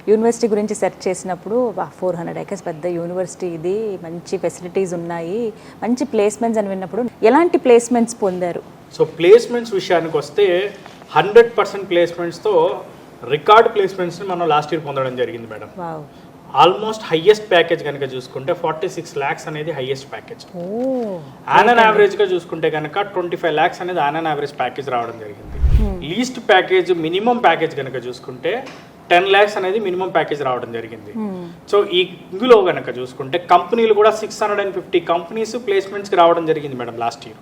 S1: యూనివర్సిటీ గురించి సెర్చ్ చేసినప్పుడు 400 acres పెద్ద యూనివర్సిటీ ఇది, మంచి ఫెసిలిటీస్ ఉన్నాయి, మంచి ప్లేస్మెంట్స్ అని విన్నప్పుడు ఎలాంటి ప్లేస్మెంట్స్ పొందారు?
S2: సో ప్లేస్మెంట్స్ విషయానికి వస్తే 100% ప్లేస్మెంట్స్తో రికార్డ్ ప్లేస్మెంట్స్ని మనం లాస్ట్ ఇయర్ పొందడం జరిగింది madam.
S1: Wow.
S2: Almost highest package కనుక చూసుకుంటే 46 lakhs అనేది హైయెస్ట్ ప్యాకేజ్. ఆన్ యావరేజ్గా చూసుకుంటే కనుక 25 lakhs అనేది ఆన్ యావరేజ్ ప్యాకేజ్ రావడం జరిగింది. లీస్ట్ ప్యాకేజ్, మినిమం ప్యాకేజ్ కనుక చూసుకుంటే 10 lakhs అనేది మినిమం ప్యాకేజ్ రావడం జరిగింది. సో ఇందులో కనుక చూసుకుంటే కంపెనీలు కూడా 650 కంపెనీస్ ప్లేస్మెంట్స్కి రావడం జరిగింది మేడం లాస్ట్ ఇయర్.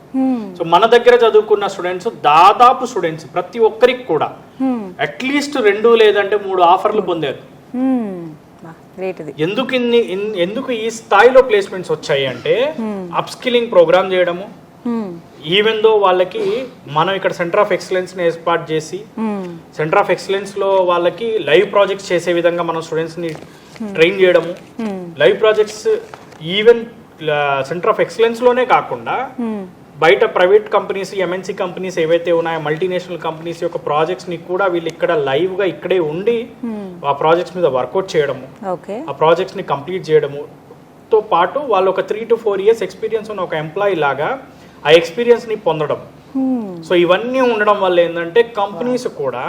S2: సో మన దగ్గర చదువుకున్న స్టూడెంట్స్, దాదాపు స్టూడెంట్స్ ప్రతి ఒక్కరికి కూడా అట్లీస్ట్ 2 లేదంటే 3 ఆఫర్లు పొందారు. ఎందుకు ఈ స్థాయిలో ప్లేస్మెంట్స్ వచ్చాయి అంటే అప్ స్కిల్లింగ్ ప్రోగ్రామ్ చేయడము, ఈవెన్ దో వాళ్ళకి మనం ఇక్కడ సెంటర్ ఆఫ్ ఎక్సలెన్స్ ని ఏర్పాటు చేసి సెంటర్ ఆఫ్ ఎక్సలెన్స్ లో వాళ్ళకి లైవ్ ప్రాజెక్ట్స్ చేసే విధంగా మనం స్టూడెంట్స్ ని ట్రైన్ చేయడము. Live projects even centre of excellence లోనే కాకుండా బయట ప్రైవేట్ కంపెనీస్, ఎంఎన్సీ కంపెనీస్ ఏవైతే ఉన్నాయో, మల్టీనేషనల్ కంపెనీస్ యొక్క ప్రాజెక్ట్స్ ని కూడా వీళ్ళు ఇక్కడ లైవ్ గా ఇక్కడే ఉండి ఆ ప్రాజెక్ట్స్ మీద వర్కౌట్ చేయడము, ఆ ప్రాజెక్ట్స్ ని కంప్లీట్ చేయడము తో పాటు వాళ్ళు ఒక 3 to 4 years ఎక్స్పీరియన్స్ ఉన్న ఒక ఎంప్లాయీ లాగా ఆ ఎక్స్పీరియన్స్ ని పొందడం. సో ఇవన్నీ ఉండడం వల్ల ఏంటంటే కంపెనీస్ కూడా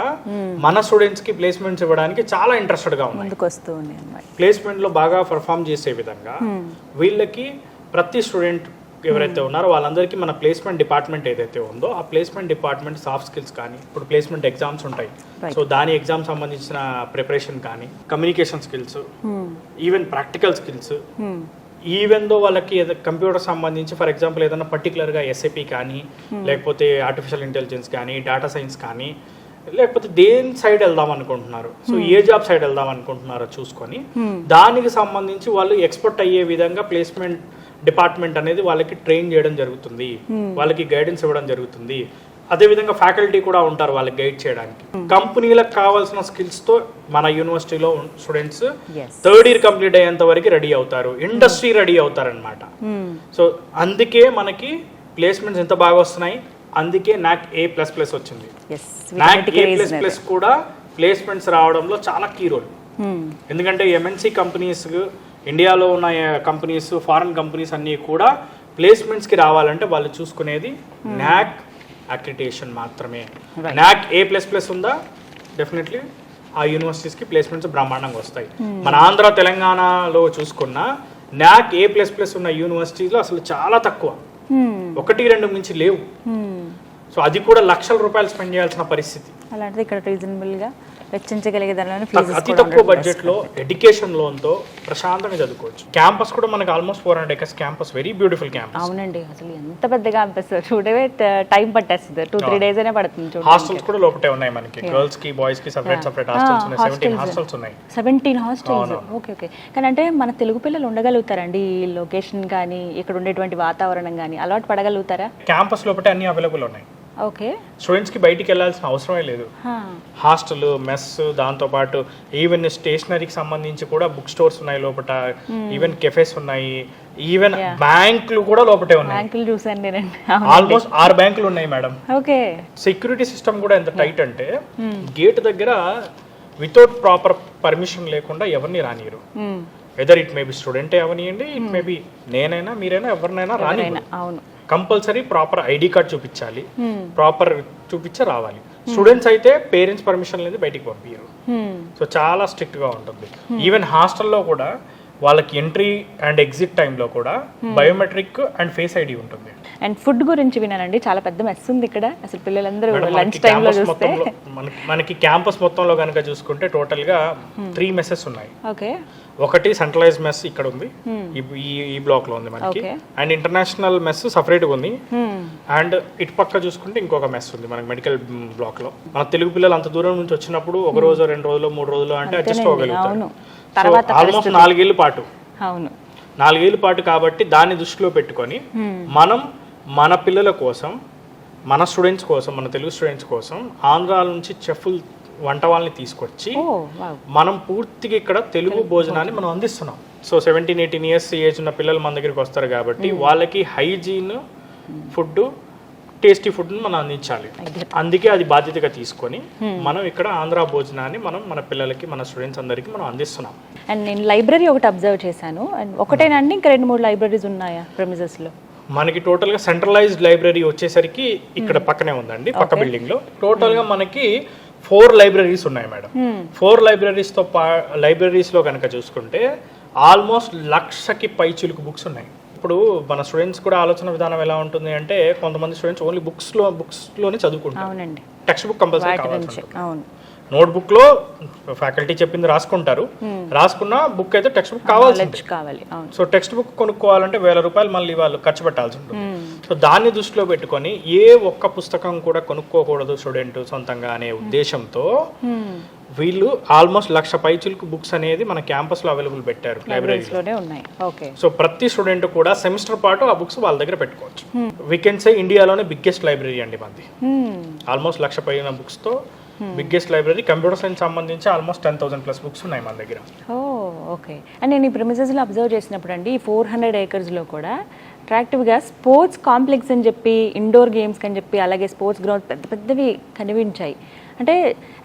S2: మన స్టూడెంట్స్ కి ప్లేస్మెంట్స్ ఇవ్వడానికి చాలా ఇంట్రెస్టెడ్ గా ఉన్నాయి. ప్లేస్మెంట్ లో బాగా పర్ఫామ్ చేసే విధంగా వీళ్ళకి ప్రతి స్టూడెంట్ ఎవరైతే ఉన్నారో వాళ్ళందరికీ మన ప్లేస్మెంట్ డిపార్ట్మెంట్ ఏదైతే ఉందో ఆ ప్లేస్మెంట్ డిపార్ట్మెంట్ సాఫ్ట్ స్కిల్స్ కానీ, ఇప్పుడు ప్లేస్మెంట్ ఎగ్జామ్స్ ఉంటాయి, సో దాని ఎగ్జామ్ సంబంధించిన ప్రిపరేషన్ కానీ, communication skills, even practical skills, even though వాళ్ళకి కంప్యూటర్ సంబంధించి ఫర్ ఎగ్జాంపుల్ ఏదైనా పర్టికులర్గా ఎస్ఏపీ కానీ, లేకపోతే ఆర్టిఫిషియల్ ఇంటెలిజెన్స్ కానీ, డేటా సైన్స్ కానీ, లేకపోతే దేని సైడ్ వెళ్దాం అనుకుంటున్నారు, సో ఏ జాబ్ సైడ్ వెళ్దాం అనుకుంటున్నారో చూసుకొని దానికి సంబంధించి వాళ్ళు ఎక్స్పర్ట్ అయ్యే విధంగా ప్లేస్మెంట్ డిపార్ట్మెంట్ అనేది వాళ్ళకి ట్రైన్ చేయడం జరుగుతుంది, వాళ్ళకి గైడెన్స్ ఇవ్వడం జరుగుతుంది. అదేవిధంగా ఫ్యాకల్టీ కూడా ఉంటారు వాళ్ళకి గైడ్ చేయడానికి. కంపెనీలకు కావాల్సిన స్కిల్స్ తో మన యూనివర్సిటీలో స్టూడెంట్స్ 3rd year కంప్లీట్ అయ్యేంత వరకు రెడీ అవుతారు, ఇండస్ట్రీ రెడీ అవుతారు అనమాట. సో అందుకే మనకి ప్లేస్మెంట్స్ ఎంత బాగా వస్తున్నాయి, అందుకే NAAC A++ వచ్చింది. NAAC A++ కూడా ప్లేస్మెంట్స్ రావడంలో చాలా కీ రోల్. ఎందుకంటే ఎంఎన్సీ కంపెనీస్, ఇండియాలో ఉన్న కంపెనీస్, ఫారెన్ కంపెనీస్ అన్నీ కూడా ప్లేస్మెంట్స్కి రావాలంటే వాళ్ళు చూసుకునేది NAAC అక్రిడిటేషన్ మాత్రమే. NAAC A++ ఉందా, డెఫినెట్లీ ఆ యూనివర్సిటీస్కి ప్లేస్మెంట్స్ బ్రహ్మాండంగా వస్తాయి. మన ఆంధ్ర తెలంగాణలో చూసుకున్న NAAC A++ ఉన్న యూనివర్సిటీలో అసలు చాలా తక్కువ, 1-2 మించి లేవు. సో అది కూడా లక్షల రూపాయలు స్పెండ్ చేయాల్సిన పరిస్థితి.
S1: అలాంటిది ఇక్కడ రీజనబుల్గా వెచ్చించగలిగేదాన్ని
S2: అతి తక్కువ బడ్జెట్ లో ఎడ్యుకేషన్ లోన్ తో ప్రశాంతంగా చదువుకోవచ్చు. క్యాంపస్ కూడా మనకి almost 400 acres campus, very beautiful campus.
S1: అవునండి, అసలు ఎంత పెద్ద క్యాంపస్ చూడవే టైం పట్టేస్తుంది, 2-3 days అనే పడుతుంది.
S2: హాస్టల్స్ కూడా లోపటే ఉన్నాయి మనకి, గర్ల్స్ కి బాయ్స్ కి సెపరేట్ హాస్టల్స్ ఉన్నాయి, 17 హాస్టల్స్ ఉన్నాయి.
S1: 17 హాస్టల్స్, ఓకే. కానీ అంటే మన తెలుగు పిల్లలు ఉండగలుగుతారండి ఈ లొకేషన్ కానీ, ఇక్కడ ఉండేటువంటి వాతావరణం కానీ అలవాటు పడగలుగుతారా?
S2: క్యాంపస్ లోపటే అన్ని అవైలబుల్ ఉన్నాయి.
S1: ఓకే,
S2: స్టూడెంట్స్ కి బయటికి వెళ్ళాల్సిన అవసరమే లేదు. హాస్టల్, మెస్, దాంతో పాటు ఈవెన్ స్టేషనరీకి సంబంధించి కూడా బుక్ స్టోర్స్ ఉన్నాయి లోపల, ఈవెన్ కెఫేస్ ఉన్నాయి, ఈవెన్ బ్యాంకులు కూడా లోపటే ఉన్నాయి.
S1: బ్యాంకులు చూసాను నేను,
S2: ఆల్మోస్ట్ 6 బ్యాంకులు ఉన్నాయి మేడం.
S1: ఓకే,
S2: సెక్యూరిటీ సిస్టమ్ కూడా ఎంత టైట్ అంటే గేట్ దగ్గర వితౌట్ ప్రాపర్ పర్మిషన్ లేకుండా ఎవరిని రానియరు. Whether it may be student అవనియండి, ఇట్ మే బి నేనైనా మీరైనా ఎవరినైనా రాని.
S1: అవును,
S2: కంపల్సరీ ప్రాపర్ ఐడి కార్డ్ చూపించాలి, ప్రాపర్ చూపించి రావాలి. స్టూడెంట్స్ అయితే పేరెంట్స్ పర్మిషన్ లేదు బయటికి పంపించరు. సో చాలా స్ట్రిక్ట్ గా ఉంటుంది. ఈవెన్ హాస్టల్లో కూడా వాళ్ళకి ఎంట్రీ అండ్ ఎగ్జిట్ టైంలో కూడా బయోమెట్రిక్ అండ్ ఫేస్ ఐడి ఉంటుంది.
S1: అండ్ ఫుడ్ గురించి వినానండి, చాలా పెద్ద మెస్ ఉంది ఇక్కడ. అసలు పిల్లలందరూ
S2: మేడం,
S1: లంచ్ టైంలో చూస్తే
S2: మనకి క్యాంపస్ మొత్తంలో కనుక చూసుకుంటే టోటల్ గా 3 మెస్సెస్ ఉన్నాయి.
S1: ఓకే,
S2: ఒకటి సెంట్రలైజ్ మెస్ ఇక్కడ ఉంది, ఈ బ్లాక్ లో ఉంది మనకి. అండ్ ఇంటర్నేషనల్ మెస్ సపరేట్ గా ఉంది. అండ్ ఇటు పక్క చూసుకుంటే ఇంకొక మెస్ ఉంది మనకి మెడికల్ బ్లాక్ లో. మన తెలుగు పిల్లలు అంత దూరం నుంచి వచ్చినప్పుడు ఒక రోజు 2 రోజులు 3 రోజులు అంటే అడ్జస్ట్ అవ్వగలుగుతారు. ఆల్మోస్ట్ 4 ఏళ్ళ పాటు,
S1: అవును
S2: 4 ఏళ్ళ పాటు కాబట్టి దాన్ని దృష్టిలో పెట్టుకొని మనం మన పిల్లల కోసం, మన స్టూడెంట్స్ కోసం, మన తెలుగు స్టూడెంట్స్ కోసం ఆంధ్రాల నుంచి చెఫ్లు వంట వాళ్ళని తీసుకొచ్చి మనం పూర్తిగా ఇక్కడ తెలుగు భోజనాన్ని మనం అందిస్తున్నాం. సో 17-18 ఇయర్స్ ఏజ్ ఉన్న పిల్లలు మన దగ్గరికి వస్తారు కాబట్టి వాళ్ళకి హైజీన్ ఫుడ్, టేస్టీ ఫుడ్ని మనం అందించాలి. అందుకే అది బాధ్యతగా తీసుకొని మనం ఇక్కడ ఆంధ్ర భోజనాన్ని మనం మన పిల్లలకి, మన స్టూడెంట్స్ అందరికీ మనం అందిస్తున్నాం.
S1: అండ్ నేను లైబ్రరీ ఒకటి అబ్జర్వ్ చేశాను. అండ్ ఒకటేనండి, ఇంకా 2-3 లైబ్రరీస్ ఉన్నాయా ప్రెమిసెస్లో?
S2: మనకి టోటల్గా సెంట్రలైజ్డ్ లైబ్రరీ వచ్చేసరికి ఇక్కడ పక్కనే ఉందండి, పక్క బిల్డింగ్లో. టోటల్గా మనకి 4 లైబ్రరీస్ ఉన్నాయి మేడం. 4 లైబ్రరీస్లో కనుక చూసుకుంటే ఆల్మోస్ట్ 1,00,000కి పైచిలుకు బుక్స్ ఉన్నాయి. ఇప్పుడు మన స్టూడెంట్స్ కూడా ఆలోచన విధానం ఎలా ఉంటుంది అంటే, కొంతమంది స్టూడెంట్స్ ఓన్లీ బుక్స్లోనే చదువుకుంటారు. టెక్స్ట్ బుక్ కంపల్సరీ కావాలి. నోట్బుక్ లో ఫ్యాకల్టీ చెప్పింది రాసుకుంటారు, రాసుకున్న బుక్ అయితే టెక్స్ట్ బుక్ కావాలి. సో టెక్స్ట్ బుక్ కొనుక్కోవాలంటే 1,000 రూపాయలు మళ్ళీ వాళ్ళు ఖర్చు పెట్టాల్సి ఉంటుంది. సో దాన్ని దృష్టిలో పెట్టుకొని ఏ ఒక్క పుస్తకం కూడా కొనుక్కోకూడదు స్టూడెంట్ సొంతంగా అనే ఉద్దేశంతో వీళ్ళు ఆల్మోస్ట్ 1,00,000 పైచిలకు బుక్స్ అనేది మన క్యాంపస్ లో అవైలబుల్ పెట్టారు, లైబ్రరీలోనే ఉన్నాయి. సో ప్రతి స్టూడెంట్ కూడా సెమిస్టర్ పాటు ఆ బుక్స్ వాళ్ళ దగ్గర పెట్టుకోవచ్చు. వీ కెన్ సే ఇండియాలోనే బిగ్గెస్ట్ లైబ్రరీ అండి మనది. ఆల్మోస్ట్ 1,00,000 పైన బుక్స్ తో బిగ్గెస్ట్ లైబ్రరీ. కంప్యూటర్ సైన్స్ సంబంధించి ఆల్మోస్ట్ 10,000+ బుక్స్ ఉన్నాయి మన దగ్గర.
S1: ఓకే. అండ్ నేను ఈ ప్రెమిసెస్లో అబ్జర్వ్ చేసినప్పుడు అండి, ఈ 400 ఏకర్స్లో కూడా అట్రాక్టివ్గా స్పోర్ట్స్ కాంప్లెక్స్ అని చెప్పి, ఇండోర్ గేమ్స్ అని చెప్పి, అలాగే స్పోర్ట్స్ గ్రౌండ్ పెద్ద పెద్దవి కనిపించాయి. అంటే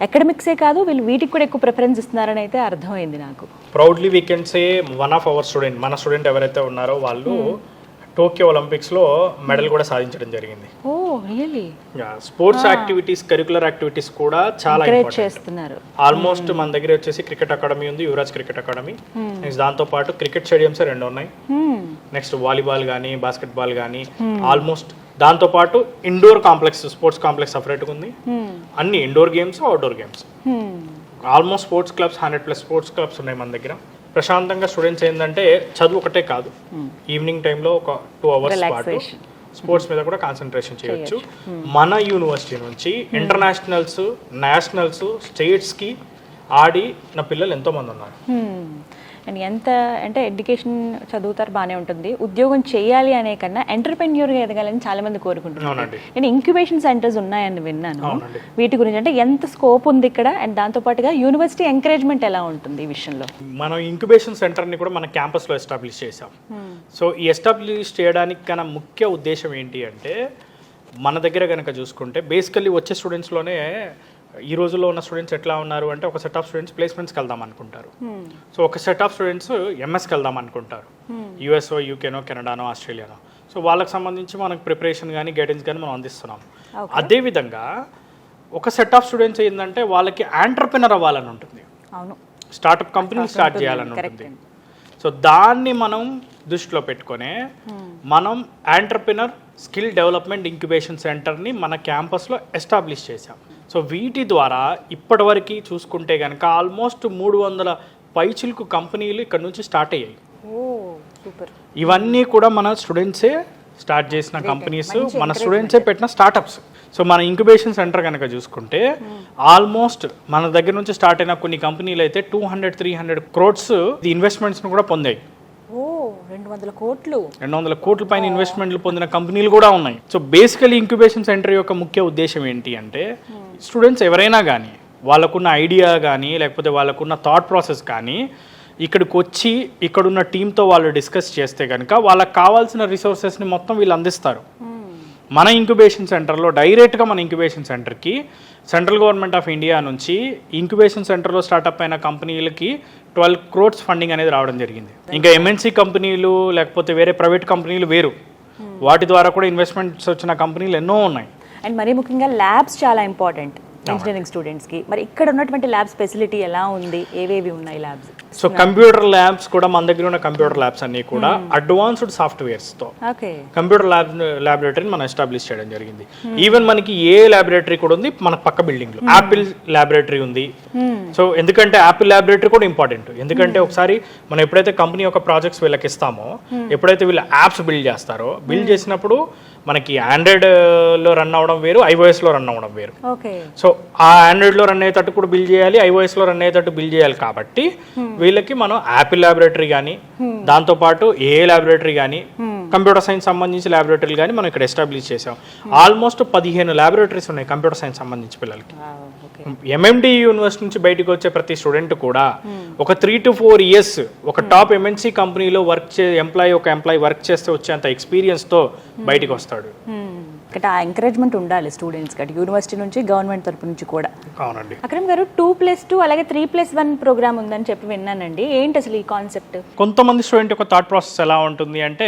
S1: అకాడమిక్సే కాదు, వీళ్ళు వీటికి కూడా ఎక్కువ ప్రిఫరెన్స్ ఇస్తున్నారని అయితే అర్థమైంది నాకు.
S2: Proudly we can say one of our student, మన స్టూడెంట్ ఎవరైతే ఉన్నారో వాళ్ళు టోక్యో ఒలింపిక్స్ లో మెడల్ కూడా సాధించడం జరిగింది. స్పోర్ట్స్ యాక్టివిటీస్, కరికులర్ యాక్టివిటీస్ కూడా చాలా
S1: చేస్తున్నారు.
S2: ఆల్మోస్ట్ మన దగ్గర వచ్చేసి క్రికెట్ అకాడమీ ఉంది, యువరాజ్ క్రికెట్ అకాడమీ. నెక్స్ట్ దాంతో పాటు క్రికెట్ స్టేడియంస్ 2 ఉన్నాయి. నెక్స్ట్ వాలీబాల్ కానీ, బాస్కెట్బాల్ కానీ, ఆల్మోస్ట్ దాంతో పాటు ఇండోర్ కాంప్లెక్స్, స్పోర్ట్స్ కాంప్లెక్స్ సపరేట్గా ఉంది. అన్ని indoor games, outdoor games. Almost sports clubs 100+ sports clubs ఉన్నాయి మన దగ్గర. ప్రశాంతంగా స్టూడెంట్స్ ఏంటంటే చదువు ఒకటే కాదు, ఈవినింగ్ టైంలో ఒక 2 అవర్స్ పాటు స్పోర్ట్స్ మీద కూడా కాన్సన్ట్రేషన్ చేయొచ్చు. మన యూనివర్సిటీ నుంచి ఇంటర్నేషనల్స్, నేషనల్స్, స్టేట్స్కి ఆడి నా పిల్లలు ఎంతోమంది ఉన్నారు.
S1: అండ్ ఎంత అంటే ఎడ్యుకేషన్ చదువుతారు బాగానే ఉంటుంది, ఉద్యోగం చేయాలి అనే కన్నా ఎంటర్ప్రెన్యూర్గా ఎదగాలని చాలా మంది కోరుకుంటున్నారు. నేను ఇంక్యుబేషన్ సెంటర్స్ ఉన్నాయని విన్నాను, వీటి గురించి అంటే ఎంత స్కోప్ ఉంది ఇక్కడ, అండ్ దాంతోపాటుగా యూనివర్సిటీ ఎంకరేజ్మెంట్ ఎలా ఉంటుంది ఈ విషయంలో?
S2: మనం ఇంక్యుబేషన్ సెంటర్ని కూడా మన క్యాంపస్లో ఎస్టాబ్లిష్ చేసాం. సో ఈ ఎస్టాబ్లిష్ చేయడానికి కన్నా ముఖ్య ఉద్దేశం ఏంటి అంటే, మన దగ్గర కనుక చూసుకుంటే బేసికల్లీ వచ్చే స్టూడెంట్స్లోనే ఈ రోజుల్లో ఉన్న స్టూడెంట్స్ ఎట్లా ఉన్నారు అంటే, ఒక సెట్ ఆఫ్ స్టూడెంట్స్ ప్లేస్మెంట్స్కి వెళ్దాం అనుకుంటారు. సో ఒక సెట్ ఆఫ్ స్టూడెంట్స్ ఎంఎస్కి వెళ్దాం అనుకుంటారు, యూఎస్ఓ, యూకేనో, కెనడానో, ఆస్ట్రేలియానో. సో వాళ్ళకి సంబంధించి మనకు ప్రిపరేషన్ కానీ, గైడెన్స్ కానీ మనం అందిస్తున్నాం. అదేవిధంగా ఒక సెట్ ఆఫ్ స్టూడెంట్స్ ఏంటంటే వాళ్ళకి ఆంటర్ప్రెనర్ అవ్వాలని ఉంటుంది, స్టార్టప్ కంపెనీ స్టార్ట్ చేయాలని ఉంటుంది. సో దాన్ని మనం దృష్టిలో పెట్టుకొని మనం ఆంటర్ప్రెనర్ స్కిల్ డెవలప్మెంట్ ఇంక్యుబేషన్ సెంటర్ని మన క్యాంపస్లో ఎస్టాబ్లిష్ చేశాం. సో వీటి ద్వారా ఇప్పటివరకు చూసుకుంటే కనుక ఆల్మోస్ట్ 300 పైచిలకు కంపెనీలు ఇక్కడ నుంచి స్టార్ట్ అయ్యాయి. ఇవన్నీ కూడా మన స్టూడెంట్సే స్టార్ట్ చేసిన కంపెనీస్, మన స్టూడెంట్సే పెట్టిన స్టార్టప్స్. సో మన ఇంక్యుబేషన్ సెంటర్ కనుక చూసుకుంటే ఆల్మోస్ట్ మన దగ్గర నుంచి స్టార్ట్ అయిన కొన్ని కంపెనీలు అయితే 200-300 crores ఇన్వెస్ట్మెంట్స్ను కూడా పొందాయి. 200 కోట్ల పైన ఇన్వెస్ట్మెంట్లు పొందిన కంపెనీలు కూడా ఉన్నాయి. సో బేసికలీ ఇంక్యుబేషన్ సెంటర్ యొక్క ముఖ్య ఉద్దేశం ఏంటి అంటే, స్టూడెంట్స్ ఎవరైనా కానీ వాళ్ళకున్న ఐడియా కానీ, లేకపోతే వాళ్ళకున్న థాట్ ప్రాసెస్ కానీ ఇక్కడికి వచ్చి ఇక్కడున్న టీంతో వాళ్ళు డిస్కస్ చేస్తే కనుక వాళ్ళకి కావాల్సిన రిసోర్సెస్ని మొత్తం వీళ్ళు అందిస్తారు. మన ఇంక్యుబేషన్ సెంటర్లో డైరెక్ట్గా మన ఇంక్యుబేషన్ సెంటర్కి సెంట్రల్ గవర్నమెంట్ ఆఫ్ ఇండియా నుంచి ఇంక్యుబేషన్ సెంటర్లో స్టార్ట్అప్ అయిన కంపెనీలకి 12 crores ఫండింగ్ అనేది రావడం జరిగింది. ఇంకా ఎంఎన్సీ కంపెనీలు లేకపోతే వేరే ప్రైవేట్ కంపెనీలు వేరు, వాటి ద్వారా కూడా ఇన్వెస్ట్మెంట్స్ వచ్చిన కంపెనీలు ఎన్నో ఉన్నాయి.
S1: అండ్ మరీ ముఖ్యంగా ల్యాబ్స్ చాలా ఇంపార్టెంట్. ఇంజనీరింగ్ స్టూడెంట్స్కి. మరి ఇక్కడ ఉన్నటువంటి ల్యాబ్స్ ఫెసిలిటీ ఎలా ఉంది, ఏవేవి ఉన్నాయి ల్యాబ్స్?
S2: సో కంప్యూటర్ ల్యాబ్స్ కూడా మన దగ్గర ఉన్న కంప్యూటర్ ల్యాబ్స్ అన్ని కూడా అడ్వాన్స్డ్ సాఫ్ట్వేర్స్తో కంప్యూటర్ ల్యాబొరేటరీని మనం ఎస్టాబ్లిష్ చేయడం జరిగింది. ఈవెన్ మనకి ఏ ల్యాబొరేటరీ కూడా ఉంది మన పక్క బిల్డింగ్ లో. యాపిల్ ల్యాబొరేటరీ ఉంది. సో ఎందుకంటే యాపిల్ ల్యాబొరేటరీ కూడా ఇంపార్టెంట్. ఎందుకంటే ఒకసారి మనం ఎప్పుడైతే కంపెనీ యొక్క ప్రాజెక్ట్స్ వీళ్ళకి ఇస్తామో, ఎప్పుడైతే వీళ్ళు యాప్స్ బిల్డ్ చేస్తారో, బిల్డ్ చేసినప్పుడు మనకి ఆండ్రాయిడ్లో రన్ అవ్వడం వేరు, ఐఓఎస్లో రన్ అవ్వడం వేరు. సో ఆ ఆండ్రాయిడ్లో రన్ అయ్యేటట్టు కూడా బిల్డ్ చేయాలి, ఐఓఎస్లో రన్ అయ్యేటట్టు బిల్డ్ చేయాలి. కాబట్టి వీళ్ళకి మనం యాపిల్ ల్యాబొరేటరీ కానీ, దాంతోపాటు ఏ ల్యాబొరేటరీ కానీ, కంప్యూటర్ సైన్స్ సంబంధించి ల్యాబొరేటరీలు కానీ మనం ఇక్కడ ఎస్టాబ్లిష్ చేసాం. ఆల్మోస్ట్ 15 ల్యాబొరేటరీస్ ఉన్నాయి కంప్యూటర్ సైన్స్ సంబంధించి పిల్లలకి. ఎంఎండి యూనివర్సిటీ నుంచి బయటకు వచ్చే ప్రతి స్టూడెంట్ కూడా ఒక 3 to 4 years ఒక టాప్ ఎంఎన్సీ కంపెనీలో ఎంప్లాయీ వర్క్ చేస్తే వచ్చేంత ఎక్స్పీరియన్స్తో బయటకు వస్తాడు.
S1: ఇక్కడ ఆ ఎంకరేజ్మెంట్ ఉండాలి స్టూడెంట్స్కి, అటు యూనివర్సిటీ నుంచి గవర్నమెంట్ తరపు నుంచి కూడా.
S2: అవునండి.
S1: అక్రమ్ గారు 2+2 అలాగే 3+1 ప్రోగ్రామ్ ఉందని చెప్పి విన్నానండి. ఏంటి అసలు ఈ కాన్సెప్ట్?
S2: కొంతమంది స్టూడెంట్ యొక్క థాట్ ప్రాసెస్ ఎలా ఉంటుంది అంటే,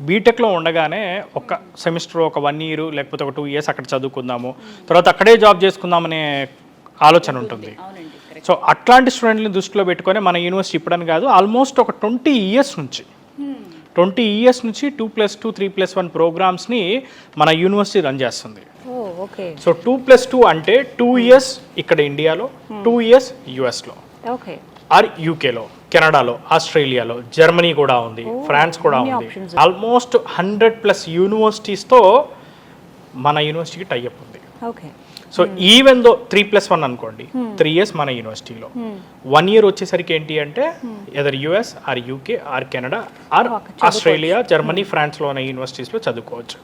S2: బీటెక్లో ఉండగానే ఒక సెమిస్టర్, ఒక 1 year లేకపోతే ఒక 2 years అక్కడ చదువుకుందాము, తర్వాత అక్కడే జాబ్ చేసుకుందామనే ఆలోచన ఉంటుంది. సో అట్లాంటి స్టూడెంట్ని దృష్టిలో పెట్టుకొని మన యూనివర్సిటీ ఇప్పుడని కాదు, ఆల్మోస్ట్ ఒక 20 years నుంచి 2+2, 3+1 ప్రోగ్రామ్స్ని మన యూనివర్సిటీ రన్ చేస్తుంది. సో 2+2 అంటే 2 years ఇక్కడ ఇండియాలో, 2 years యుఎస్లో, ఆర్ యూకేలో, కెనడాలో, ఆస్ట్రేలియాలో, జర్మనీ కూడా ఉంది, ఫ్రాన్స్ కూడా ఉంది. ఆల్మోస్ట్ 100+ యూనివర్సిటీస్తో మన యూనివర్సిటీకి టైఅప్ ఉంది. సో ఈవెన్ దో 3+1 అనుకోండి, 3 years మన యూనివర్సిటీలో, 1 year వచ్చేసరికి ఏంటి అంటే either US or UK or Canada are Australia, Germany, ఫ్రాన్స్లో ఉన్న యూనివర్సిటీస్లో చదువుకోవచ్చు.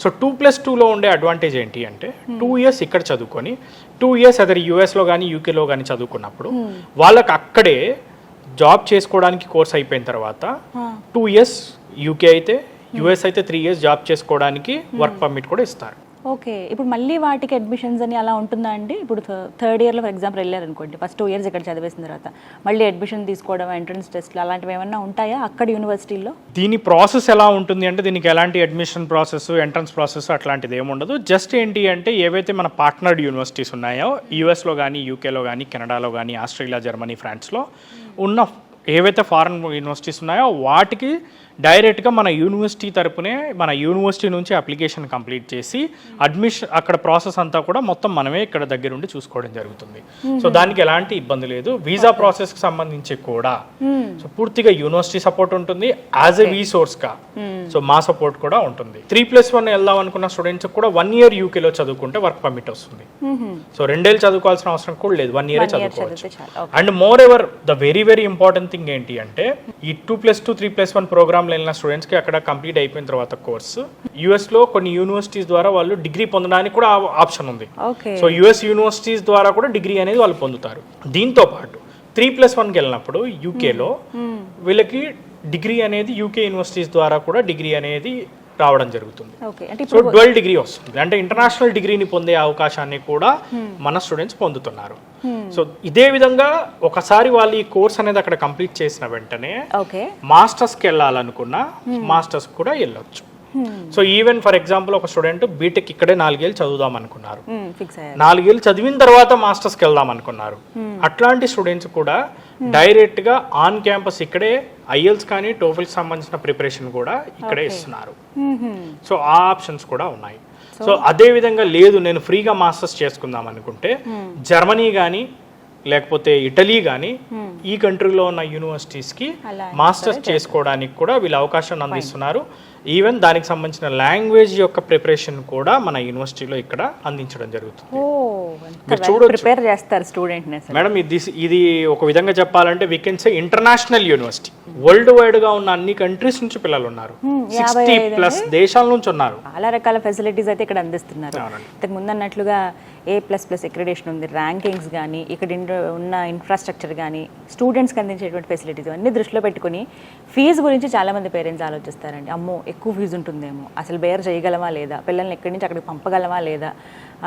S2: సో 2+2లో ఉండే అడ్వాంటేజ్ ఏంటి అంటే 2 years ఇక్కడ చదువుకొని 2 years ఎదర్ యుఎస్లో కానీ యూకేలో కానీ చదువుకున్నప్పుడు వాళ్ళకి అక్కడే జాబ్ చేసుకోవడానికి కోర్స్ అయిపోయిన తర్వాత 2 years యూకే అయితే, యుఎస్ అయితే 3 years జాబ్ చేసుకోవడానికి వర్క్ పర్మిట్ కూడా ఇస్తారు.
S1: ఓకే, ఇప్పుడు మళ్ళీ వాటికి అడ్మిషన్స్ అని అలా ఉంటుందా అండి? ఇప్పుడు 3rd yearలో ఫర్ ఎగ్జాంపుల్ వెళ్ళారనుకోండి, ఫస్ట్ 2 years ఇక్కడ చదివేసిన తర్వాత మళ్ళీ అడ్మిషన్ తీసుకోవడం, ఎంట్రన్స్ టెస్ట్లు అలాంటివి ఏమన్నా ఉంటాయా అక్కడ యూనివర్సిటీలో?
S2: దీని ప్రాసెస్ ఎలా ఉంటుంది అంటే, దీనికి ఎలాంటి అడ్మిషన్ ప్రాసెస్, ఎంట్రన్స్ ప్రాసెస్ అట్లాంటిది ఏముండదు. జస్ట్ ఏంటి అంటే ఏవైతే మన పార్ట్నర్డ్ యూనివర్సిటీస్ ఉన్నాయో, యూఎస్లో కానీ, యూకేలో కానీ, కెనడాలో కానీ, ఆస్ట్రేలియా, జర్మనీ, ఫ్రాన్స్లో ఉన్న ఏవైతే ఫారెన్ యూనివర్సిటీస్ ఉన్నాయో వాటికి డైరెక్ట్గా మన యూనివర్సిటీ తరపునే, మన యూనివర్సిటీ నుంచి అప్లికేషన్ కంప్లీట్ చేసి అడ్మిషన్ అక్కడ ప్రాసెస్ అంతా కూడా మొత్తం మనమే ఇక్కడ దగ్గర ఉండి చూసుకోవడం జరుగుతుంది. సో దానికి ఎలాంటి ఇబ్బంది లేదు. వీసా ప్రాసెస్కి సంబంధించి కూడా సో పూర్తిగా యూనివర్సిటీ సపోర్ట్ ఉంటుంది, యాజ్ ఎ రీసోర్స్గా. సో మా సపోర్ట్ కూడా ఉంటుంది. 3+1 వెళ్దాం అనుకున్న స్టూడెంట్స్ కూడా 1 year యూకేలో చదువుకుంటే వర్క్ పర్మిట్ వస్తుంది. సో 2 years చదువుకోవాల్సిన అవసరం కూడా లేదు, 1 year చదువుకోవచ్చు. And more ever the very very important thing ఏంటి అంటే, ఈ 2+2, 3+1 ప్రోగ్రామ్ వెళ్ళిన స్టూడెంట్స్కి అక్కడ కంప్లీట్ అయిపోయిన తర్వాత కోర్సు యుఎస్లో కొన్ని యూనివర్సిటీస్ ద్వారా వాళ్ళు డిగ్రీ పొందడానికి కూడా ఆప్షన్ ఉంది. సో యుఎస్ యూనివర్సిటీస్ ద్వారా కూడా డిగ్రీ అనేది వాళ్ళు పొందుతారు. దీంతో పాటు 3+1కి వెళ్ళినప్పుడు యూకేలో వీళ్ళకి డిగ్రీ అనేది యూకే యూనివర్సిటీస్ ద్వారా కూడా డిగ్రీ అనేది రావడం జరుగుతుంది. సో డ్యువల్ డిగ్రీ వస్తుంది, అంటే ఇంటర్నేషనల్ డిగ్రీని పొందే అవకాశాన్ని కూడా మన స్టూడెంట్స్ పొందుతున్నారు. సో ఇదే విధంగా ఒకసారి వాళ్ళు ఈ కోర్స్ అనేది అక్కడ కంప్లీట్ చేసిన వెంటనే మాస్టర్స్కి వెళ్ళాలనుకున్నా మాస్టర్స్ కూడా వెళ్ళొచ్చు. సో ఈవెన్ ఫర్ ఎగ్జాంపుల్ ఒక స్టూడెంట్ బీటెక్ ఇక్కడే 4 years చదువుదాం అనుకున్నారు, 4 years చదివిన తర్వాత మాస్టర్స్కి వెళ్దాం అనుకున్నారు, అట్లాంటి స్టూడెంట్స్ కూడా డైరెక్ట్ గా ఆన్ క్యాంపస్ ఇక్కడే ఐఎల్స్ కానీ టోఫెల్కి సంబంధించిన ప్రిపరేషన్ కూడా ఇక్కడే ఇస్తున్నారు. సో ఆ ఆప్షన్స్ కూడా ఉన్నాయి. సో అదే విధంగా లేదు నేను ఫ్రీగా మాస్టర్స్ చేసుకుందాం అనుకుంటే జర్మనీ కానీ లేకపోతే ఇటలీ కానీ ఈ కంట్రీలో ఉన్న యూనివర్సిటీస్కి మాస్టర్స్ చేసుకోవడానికి కూడా వీళ్ళు అవకాశం అందిస్తున్నారు. ఈవెన్ దానికి సంబంధించిన లాంగ్వేజ్ యొక్క ప్రిపరేషన్ కూడా మన యూనివర్సిటీలో ఇక్కడ అందించడం జరుగుతుంది. మీరు చూడొచ్చు మేడం, ఇది ఒక విధంగా చెప్పాలంటే we can say international university. World wide గా ఉన్న అన్ని కంట్రీస్ నుంచి పిల్లలు ఉన్నారు, 60+ దేశాల నుంచి ఉన్నారు.
S1: చాలా రకాల ఫెసిలిటీస్ అయితే ఇక్కడ అందిస్తున్నారు. ఇంతకు ముందు అన్నట్లుగా A++ అక్రిడేషన్ ఉంది, ర్యాంకింగ్స్ కానీ, ఇక్కడ ఉన్న ఇన్ఫ్రాస్ట్రక్చర్ కానీ, స్టూడెంట్స్కి అందించేటువంటి ఫెసిలిటీస్ అన్నీ దృష్టిలో పెట్టుకుని ఫీజు గురించి చాలామంది పేరెంట్స్ ఆలోచిస్తారండి. అమ్మో ఎక్కువ ఫీజు ఉంటుందేమో, అసలు బేర్ చేయగలమా లేదా, పిల్లల్ని ఎక్కడి నుంచి అక్కడికి పంపగలమా లేదా,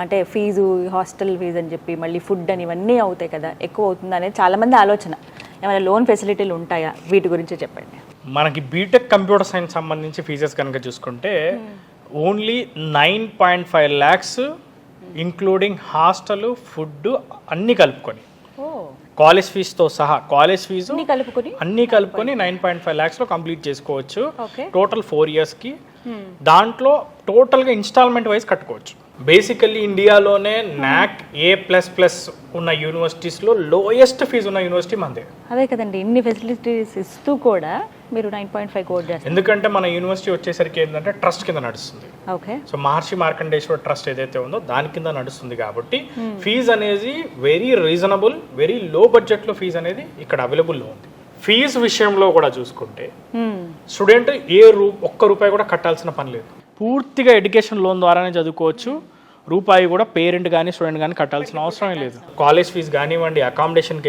S1: అంటే ఫీజు, హాస్టల్ ఫీజు అని చెప్పి మళ్ళీ ఫుడ్ అని ఇవన్నీ అవుతాయి కదా, ఎక్కువ అవుతుందా అనేది చాలామంది ఆలోచన. ఏమైనా లోన్ ఫెసిలిటీలు ఉంటాయా, వీటి గురించి చెప్పండి.
S2: మనకి బీటెక్ కంప్యూటర్ సైన్స్ సంబంధించి ఫీజెస్ కనుక చూసుకుంటే only 9.5 lakhs including hostel, food అన్నీ కలుపుకొని,
S1: ఓ
S2: కాలేజ్ ఫీజుతో సహా, కాలేజ్ ఫీజు
S1: అన్ని కలుపుకొని
S2: 9.5 lakhsలో కంప్లీట్ చేసుకోవచ్చు.
S1: ఓకే.
S2: టోటల్ 4 yearsకి. దాంట్లో టోటల్గా ఇన్స్టాల్మెంట్ వైజ్ కట్టుకోవచ్చు. బేసికల్లీ ఇండియాలోనే నాక్ A++ ఉన్న యూనివర్సిటీస్లో లోయెస్ట్ ఫీజు ఉన్న యూనివర్సిటీ మందే.
S1: అదే కదండి, ఇన్ని ఫెసిలిటీస్ ఇస్తూ కూడా మీరు 9.5 కోట్ చేస్తారు.
S2: ఎందుకంటే మన యూనివర్సిటీ వచ్చేసరికి ఏంటంటే ట్రస్ట్ కింద నడుస్తుంది.
S1: ఓకే.
S2: సో మహర్షి మార్కండేశ్వర ట్రస్ట్ ఏదైతే ఉందో దాని కింద నడుస్తుంది కాబట్టి ఫీజు అనేది వెరీ రీజనబుల్, వెరీ లో బడ్జెట్లో ఫీజు అనేది ఇక్కడ అవైలబుల్లో ఉంది. ఫీజు విషయంలో కూడా చూసుకుంటే స్టూడెంట్ ఒక్క రూపాయి కూడా కట్టాల్సిన పని లేదు. పూర్తిగా ఎడ్యుకేషన్ లోన్ ద్వారానే చదువుకోవచ్చు. రూపాయి కూడా పేరెంట్ కానీ స్టూడెంట్ కానీ కట్టాల్సిన అవసరం లేదు. కాలేజ్ ఫీజు కానివ్వండి, అకామిడేషన్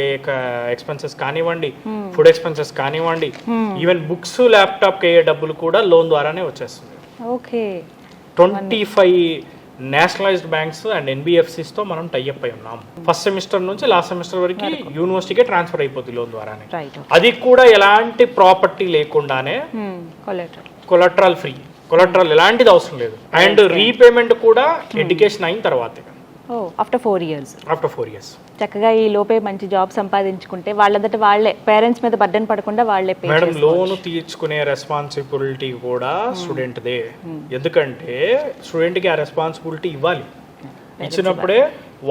S2: ఎక్స్పెన్సెస్ కానివ్వండి, ఫుడ్ ఎక్స్పెన్సెస్ కానివ్వండి, ఈవెన్ బుక్స్, ల్యాప్టాప్ అయ్యే డబ్బులు కూడా లోన్ ద్వారానే వచ్చేస్తుంది.
S1: ఓకే.
S2: 25 నేషనలైజ్డ్ బ్యాంక్స్ అండ్ ఎన్బిఎఫ్సిస్తో మనం టైఅప్ అయి ఉన్నాం. ఫస్ట్ సెమిస్టర్ నుంచి లాస్ట్ సెమిస్టర్ వరకు యూనివర్సిటీకే ట్రాన్స్ఫర్ అయిపోతుంది లోన్ ద్వారానే. అది కూడా ఎలాంటి ప్రాపర్టీ లేకుండానే, కొలెటరల్ ఫ్రీ, కొలెటరల్ ఎలాంటిది అవసరం లేదు. అండ్ రీపేమెంట్ కూడా ఎడ్యుకేషన్ అయిన తర్వాతే,
S1: ఆఫ్టర్ 4 years.
S2: ఆఫ్టర్ 4 years
S1: చక్కగా ఈ లోపే మంచి జాబ్ సంపాదించుకుంటే వాళ్ళంతట వాళ్ళే, పేరెంట్స్ మీద బర్డెన్ పడకుండా వాళ్ళే పే
S2: మేడం. లోన్ తీర్చుకునే రెస్పాన్సిబిలిటీ కూడా స్టూడెంట్దే. ఎందుకంటే స్టూడెంట్కి ఆ రెస్పాన్సిబిలిటీ ఇవ్వాలి. ఇచ్చినప్పుడే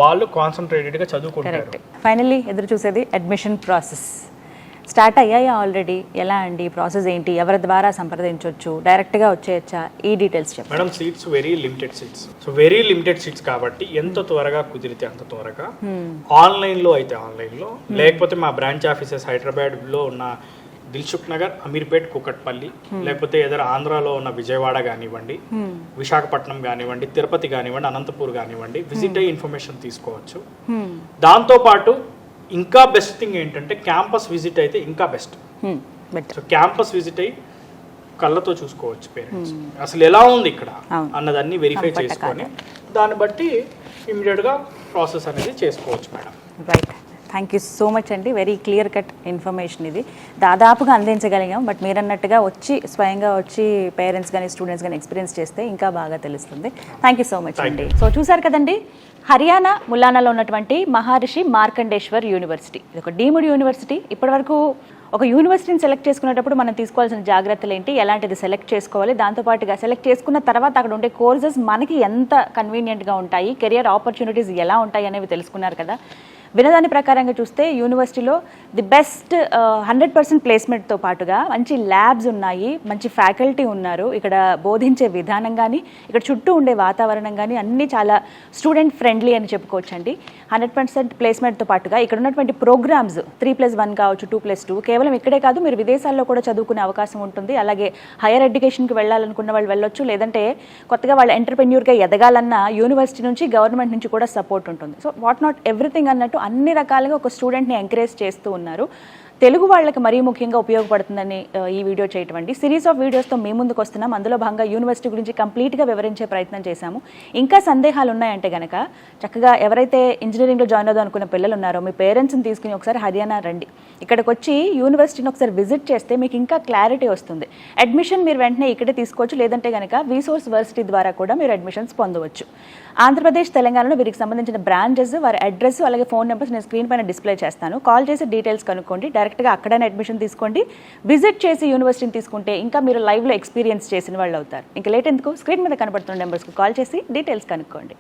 S2: వాళ్ళు కాన్సన్ట్రేటెడ్గా చదువుకుంటారు.
S1: ఫైనల్లీ ఎదురు చూసేది అడ్మిషన్ ప్రాసెస్ స్టార్ట్ అయ్యాయా ఆల్రెడీ? ఎలా అండి ప్రాసెస్ ఏంటి? ఎవరి ద్వారా సంప్రదించవచ్చు? డైరెక్ట్గా వచ్చేయచ్చా? ఈ డీటెయిల్స్ చెప్పండి.
S2: Madam, seats very limited seats. So very limited seats కాబట్టి ఎంత త్వరగా కుదిరితే అంత త్వరగా ఆన్లైన్లో అయితే ఆన్లైన్లో, లేకపోతే మా బ్రాంచ్ ఆఫీసెస్ హైదరాబాద్లో ఉన్న దిల్సుఖ్ నగర్, అమీర్పేట్, కూకట్పల్లి, లేకపోతే ఏదైనా ఆంధ్రాలో ఉన్న విజయవాడ కానివ్వండి, విశాఖపట్నం కానివ్వండి, తిరుపతి కానివ్వండి, అనంతపూర్ కానివ్వండి, విజిట్ అయ్యి ఇన్ఫర్మేషన్ తీసుకోవచ్చు. దాంతోపాటు ఇంకా బెస్ట్ థింగ్ ఏంటంటే క్యాంపస్ విజిట్ అయితే ఇంకా బెస్ట్. సో క్యాంపస్ విజిట్ అయ్యి కళ్ళతో చూసుకోవచ్చు పేరెంట్స్, అసలు ఎలా ఉంది ఇక్కడ అన్నదాన్ని వెరిఫై చేసుకొని దాన్ని బట్టి ఇమీడియట్గా ప్రాసెస్ అనేది చేసుకోవచ్చు madam.
S1: Right. Thank you so much అండి. వెరీ క్లియర్ కట్ ఇన్ఫర్మేషన్ ఇది దాదాపుగా అందించగలిగాం. బట్ మీరు అన్నట్టుగా స్వయంగా వచ్చి పేరెంట్స్ కానీ స్టూడెంట్స్ కానీ ఎక్స్పీరియన్స్ చేస్తే ఇంకా బాగా తెలుస్తుంది. థ్యాంక్ యూ సో మచ్ అండి. సో చూసారు కదండి, హర్యానా ములానాలో ఉన్నటువంటి మహర్షి మార్కండేశ్వర్ యూనివర్సిటీ. ఇది ఒక డీమ్డ్ యూనివర్సిటీ. ఇప్పటివరకు ఒక యూనివర్సిటీని సెలెక్ట్ చేసుకునేటప్పుడు మనం తీసుకోవాల్సిన జాగ్రత్తలు ఏంటి, ఎలాంటిది సెలెక్ట్ చేసుకోవాలి, దాంతోపాటుగా సెలెక్ట్ చేసుకున్న తర్వాత అక్కడ ఉండే కోర్సెస్ మనకి ఎంత కన్వీనియంట్గా ఉంటాయి, కెరియర్ ఆపర్చునిటీస్ ఎలా ఉంటాయి అనేవి తెలుసుకున్నారు కదా. వినదాని ప్రకారంగా చూస్తే యూనివర్సిటీలో ది బెస్ట్ 100% ప్లేస్మెంట్తో పాటుగా మంచి ల్యాబ్స్ ఉన్నాయి, మంచి ఫ్యాకల్టీ ఉన్నారు. ఇక్కడ బోధించే విధానం కానీ, ఇక్కడ చుట్టూ ఉండే వాతావరణం కానీ అన్నీ చాలా స్టూడెంట్ ఫ్రెండ్లీ అని చెప్పుకోవచ్చండి. 100% ప్లేస్మెంట్తో పాటుగా ఇక్కడ ఉన్నటువంటి ప్రోగ్రామ్స్ 3+1 కావచ్చు, 2+2, కేవలం ఇక్కడే కాదు మీరు విదేశాల్లో కూడా చదువుకునే అవకాశం ఉంటుంది. అలాగే హైయర్ ఎడ్యుకేషన్కి వెళ్ళాలనుకున్న వాళ్ళు వెళ్ళొచ్చు, లేదంటే కొత్తగా వాళ్ళ ఎంటర్ప్రెన్యూర్గా ఎదగాలన్న యూనివర్సిటీ నుంచి, గవర్నమెంట్ నుంచి కూడా సపోర్ట్ ఉంటుంది. సో వాట్ నాట్ ఎవ్రీథింగ్ అన్నట్టు అన్ని రకాలుగా ఒక స్టూడెంట్ని ఎంకరేజ్ చేస్తూ ఉన్నారు. తెలుగు వాళ్ళకి మరీ ముఖ్యంగా ఉపయోగపడుతుందని ఈ వీడియో చేయటం అండి. సిరీస్ ఆఫ్ వీడియోస్తో మీ ముందుకు వస్తున్నాం. అందులో భాగంగా యూనివర్సిటీ గురించి కంప్లీట్గా వివరించే ప్రయత్నం చేశాము. ఇంకా సందేహాలు ఉన్నాయంటే కనుక చక్కగా ఎవరైతే ఇంజనీరింగ్లో జాయిన్ అవుదాం అనుకున్న పిల్లలు ఉన్నారో మీ పేరెంట్స్ని తీసుకుని ఒకసారి హర్యానా రండి. ఇక్కడికి వచ్చి యూనివర్సిటీని ఒకసారి విజిట్ చేస్తే మీకు ఇంకా క్లారిటీ వస్తుంది. అడ్మిషన్ మీరు వెంటనే ఇక్కడే తీసుకోవచ్చు, లేదంటే కనుక విసోర్స్ వర్సిటీ ద్వారా కూడా మీరు అడ్మిషన్స్ పొందవచ్చు. ఆంధ్రప్రదేశ్, తెలంగాణలో వీరికి సంబంధించిన బ్రాంచెస్, వారి అడ్రస్, అలాగే ఫోన్ నెంబర్స్ నేను స్క్రీన్ పైన డిస్ప్లే చేస్తాను. కాల్ చేసి డీటెయిల్స్ కనుక్కోండి. డైరెక్ట్గా అక్కడనే అడ్మిషన్ తీసుకోండి. విజిట్ చేసి యూనివర్సిటీని తీసుకుంటే ఇంకా మీరు లైవ్లో ఎక్స్పీరియన్స్ చేసిన వాళ్ళు అవుతారు. ఇంకా లేట్ ఎందుకు, స్క్రీన్ మీద కనబడుతున్న నెంబర్స్కి కాల్ చేసి డీటెయిల్స్ కనుక్కోండి.